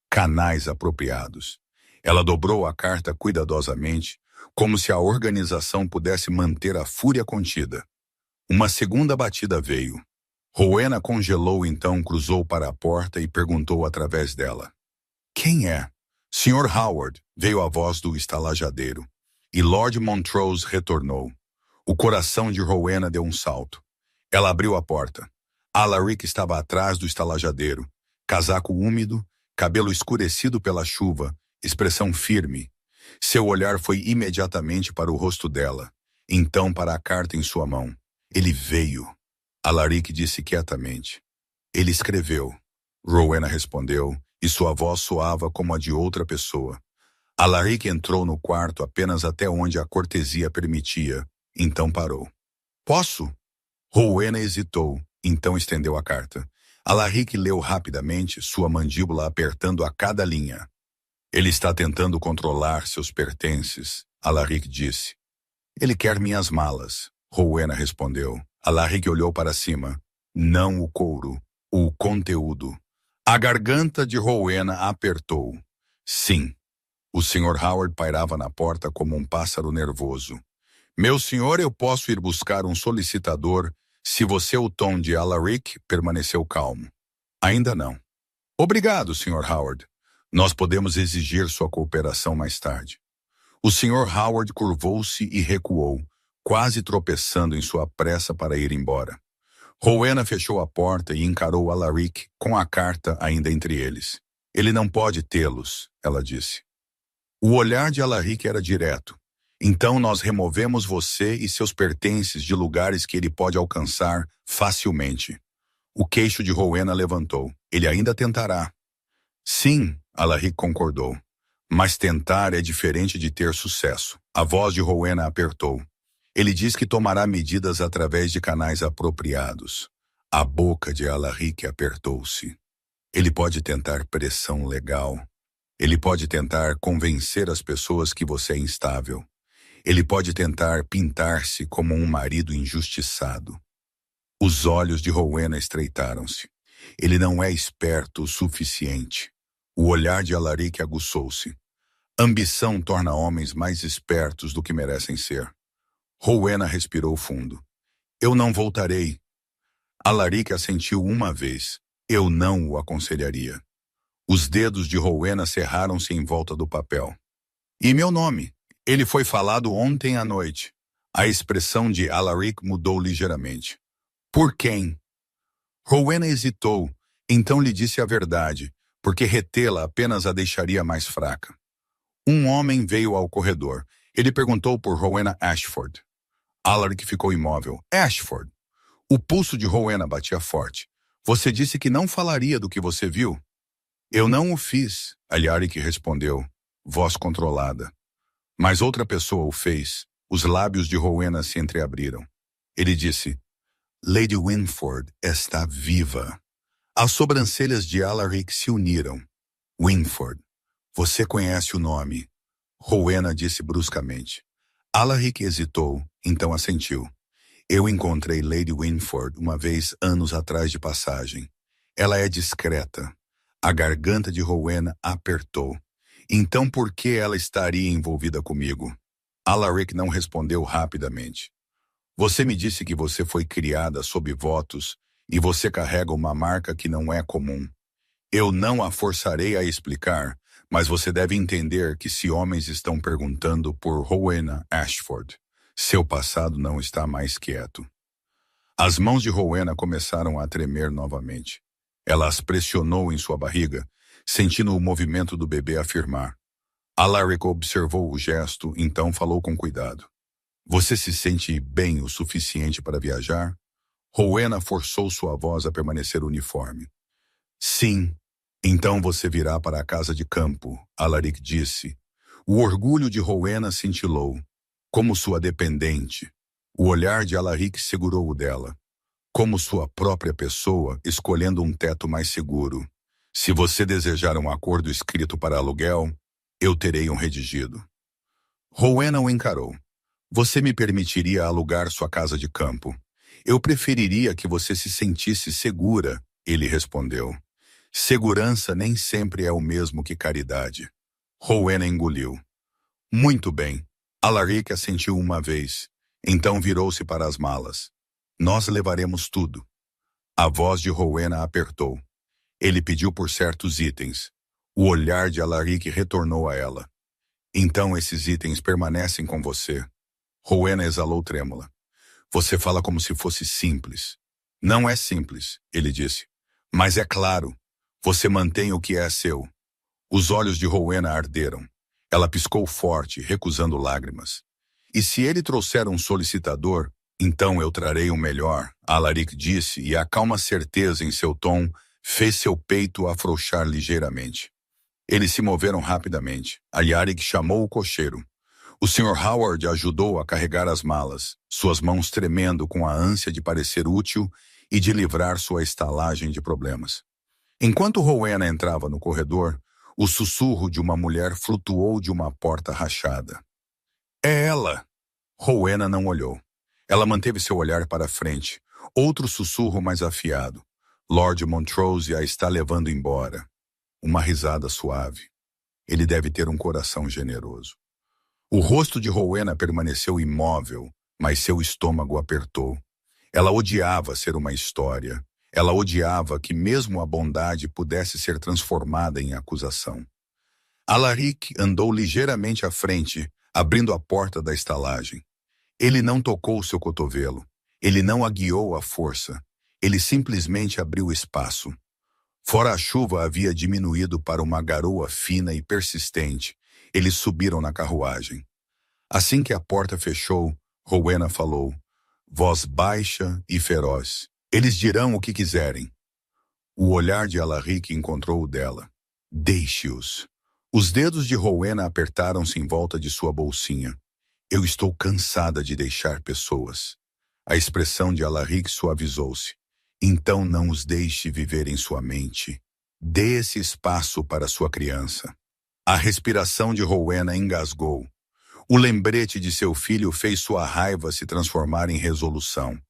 Canais apropriados. Ela dobrou a carta cuidadosamente, como se a organização pudesse manter a fúria contida. Uma segunda batida veio. Rowena congelou então, cruzou para a porta e perguntou através dela. Quem é? Sr. Howard, veio a voz do estalajadeiro. E Lord Montrose retornou. O coração de Rowena deu um salto. Ela abriu a porta. Alaric estava atrás do estalajadeiro. Casaco úmido, cabelo escurecido pela chuva, expressão firme. Seu olhar foi imediatamente para o rosto dela, então para a carta em sua mão. Ele veio. Alaric disse quietamente. Ele escreveu. Rowena respondeu, e sua voz soava como a de outra pessoa. Alaric entrou no quarto apenas até onde a cortesia permitia, então parou. Posso? Rowena hesitou, então estendeu a carta. Alaric leu rapidamente, sua mandíbula apertando a cada linha. Ele está tentando controlar seus pertences, Alaric disse. Ele quer minhas malas, Rowena respondeu. Alaric olhou para cima. Não o couro, o conteúdo. A garganta de Rowena apertou. Sim. O Sr. Howard pairava na porta como um pássaro nervoso. Meu senhor, eu posso ir buscar um solicitador se você o tom de Alaric permaneceu calmo. Ainda não. Obrigado, Sr. Howard. Nós podemos exigir sua cooperação mais tarde. O Sr. Howard curvou-se e recuou, quase tropeçando em sua pressa para ir embora. Rowena fechou a porta e encarou Alaric com a carta ainda entre eles. Ele não pode tê-los, ela disse. O olhar de Alaric era direto. Então nós removemos você e seus pertences de lugares que ele pode alcançar facilmente. O queixo de Rowena levantou. Ele ainda tentará. Sim, Alaric concordou. Mas tentar é diferente de ter sucesso. A voz de Rowena apertou. Ele diz que tomará medidas através de canais apropriados. A boca de Alaric apertou-se. Ele pode tentar pressão legal. Ele pode tentar convencer as pessoas que você é instável. Ele pode tentar pintar-se como um marido injustiçado. Os olhos de Rowena estreitaram-se. Ele não é esperto o suficiente. O olhar de Alaric aguçou-se. Ambição torna homens mais espertos do que merecem ser. Rowena respirou fundo. Eu não voltarei. Alaric assentiu uma vez. Eu não o aconselharia. Os dedos de Rowena cerraram-se em volta do papel. E meu nome? Ele foi falado ontem à noite. A expressão de Alaric mudou ligeiramente. Por quem? Rowena hesitou, então lhe disse a verdade, porque retê-la apenas a deixaria mais fraca. Um homem veio ao corredor. Ele perguntou por Rowena Ashford. Alaric ficou imóvel. Ashford. O pulso de Rowena batia forte. Você disse que não falaria do que você viu? Eu não o fiz, Alaric respondeu, voz controlada. Mas outra pessoa o fez. Os lábios de Rowena se entreabriram. Ele disse, Lady Winford está viva. As sobrancelhas de Alaric se uniram. Winford, você conhece o nome. Rowena disse bruscamente. Alaric hesitou, então assentiu. Eu encontrei Lady Winford uma vez anos atrás de passagem. Ela é discreta. A garganta de Rowena apertou. Então por que ela estaria envolvida comigo? Alaric não respondeu rapidamente. Você me disse que você foi criada sob votos e você carrega uma marca que não é comum. Eu não a forçarei a explicar, mas você deve entender que se homens estão perguntando por Rowena Ashford, seu passado não está mais quieto. As mãos de Rowena começaram a tremer novamente. Ela as pressionou em sua barriga, sentindo o movimento do bebê afirmar. Alaric observou o gesto, então falou com cuidado. Você se sente bem o suficiente para viajar? Rowena forçou sua voz a permanecer uniforme. Sim. Então você virá para a casa de campo, Alaric disse. O orgulho de Rowena cintilou, como sua dependente. O olhar de Alaric segurou o dela, como sua própria pessoa, escolhendo um teto mais seguro. Se você desejar um acordo escrito para aluguel, eu terei um redigido. Rowena o encarou. Você me permitiria alugar sua casa de campo. Eu preferiria que você se sentisse segura, ele respondeu. Segurança nem sempre é o mesmo que caridade. Rowena engoliu. Muito bem. Alaric assentiu uma vez. Então virou-se para as malas. Nós levaremos tudo. A voz de Rowena apertou. Ele pediu por certos itens. O olhar de Alaric retornou a ela. Então esses itens permanecem com você. Rowena exalou trêmula. Você fala como se fosse simples. Não é simples, ele disse. Mas é claro. Você mantém o que é seu. Os olhos de Rowena arderam. Ela piscou forte, recusando lágrimas. E se ele trouxer um solicitador, então eu trarei o melhor, Alaric disse, e a calma certeza em seu tom fez seu peito afrouxar ligeiramente. Eles se moveram rapidamente. Alaric chamou o cocheiro. O Sr. Howard ajudou a carregar as malas, suas mãos tremendo com a ânsia de parecer útil e de livrar sua estalagem de problemas. Enquanto Rowena entrava no corredor, o sussurro de uma mulher flutuou de uma porta rachada. É ela! Rowena não olhou. Ela manteve seu olhar para frente. Outro sussurro mais afiado. Lord Montrose a está levando embora. Uma risada suave. Ele deve ter um coração generoso. O rosto de Rowena permaneceu imóvel, mas seu estômago apertou. Ela odiava ser uma história. Ela odiava que mesmo a bondade pudesse ser transformada em acusação. Alaric andou ligeiramente à frente, abrindo a porta da estalagem. Ele não tocou seu cotovelo. Ele não a guiou à força. Ele simplesmente abriu espaço. Fora a chuva havia diminuído para uma garoa fina e persistente. Eles subiram na carruagem. Assim que a porta fechou, Rowena falou, voz baixa e feroz. Eles dirão o que quiserem. O olhar de Alaric encontrou o dela. Deixe-os. Os dedos de Rowena apertaram-se em volta de sua bolsinha. Eu estou cansada de deixar pessoas. A expressão de Alaric suavizou-se. Então não os deixe viver em sua mente. Dê esse espaço para sua criança. A respiração de Rowena engasgou. O lembrete de seu filho fez sua raiva se transformar em resolução.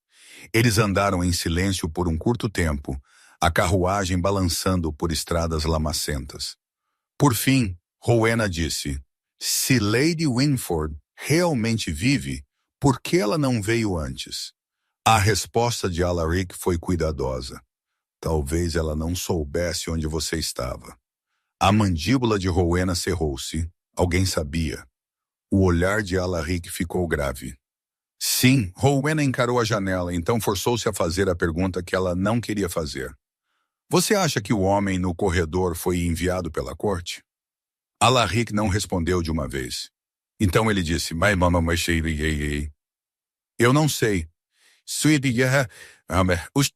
Eles andaram em silêncio por um curto tempo, a carruagem balançando por estradas lamacentas. Por fim, Rowena disse, se Lady Winford realmente vive, por que ela não veio antes? A resposta de Alaric foi cuidadosa. Talvez ela não soubesse onde você estava. A mandíbula de Rowena cerrou-se. Alguém sabia. O olhar de Alaric ficou grave. Sim, Rowena encarou a janela, então forçou-se a fazer a pergunta que ela não queria fazer. Você acha que o homem no corredor foi enviado pela corte? Alaric não respondeu de uma vez. Então ele disse, eu não sei.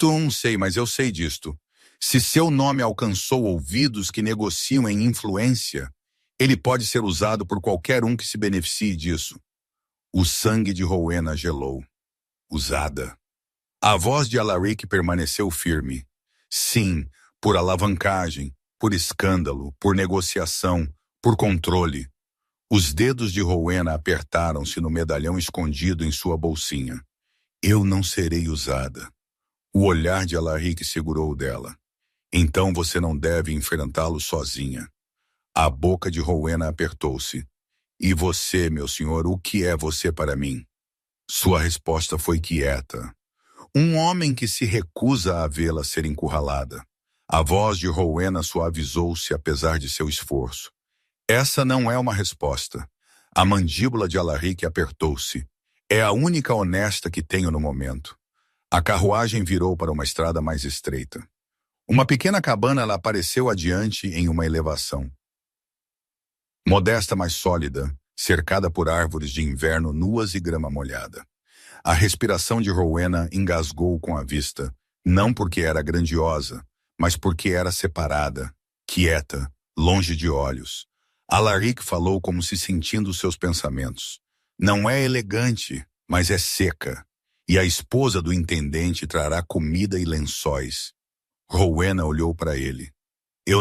Não sei, mas eu sei disto. Se seu nome alcançou ouvidos que negociam em influência, ele pode ser usado por qualquer um que se beneficie disso. O sangue de Rowena gelou. Usada. A voz de Alaric permaneceu firme. Sim, por alavancagem, por escândalo, por negociação, por controle. Os dedos de Rowena apertaram-se no medalhão escondido em sua bolsinha. Eu não serei usada. O olhar de Alaric segurou o dela. Então você não deve enfrentá-lo sozinha. A boca de Rowena apertou-se. E você, meu senhor, o que é você para mim? Sua resposta foi quieta. Um homem que se recusa a vê-la ser encurralada. A voz de Rowena suavizou-se apesar de seu esforço. Essa não é uma resposta. A mandíbula de Alaric apertou-se. É a única honesta que tenho no momento. A carruagem virou para uma estrada mais estreita. Uma pequena cabana ela apareceu adiante em uma elevação. Modesta, mas sólida, cercada por árvores de inverno nuas e grama molhada. A respiração de Rowena engasgou com a vista, não porque era grandiosa, mas porque era separada, quieta, longe de olhos. Alaric falou como se sentindo seus pensamentos. Não é elegante, mas é seca. E a esposa do intendente trará comida e lençóis. Rowena olhou para ele.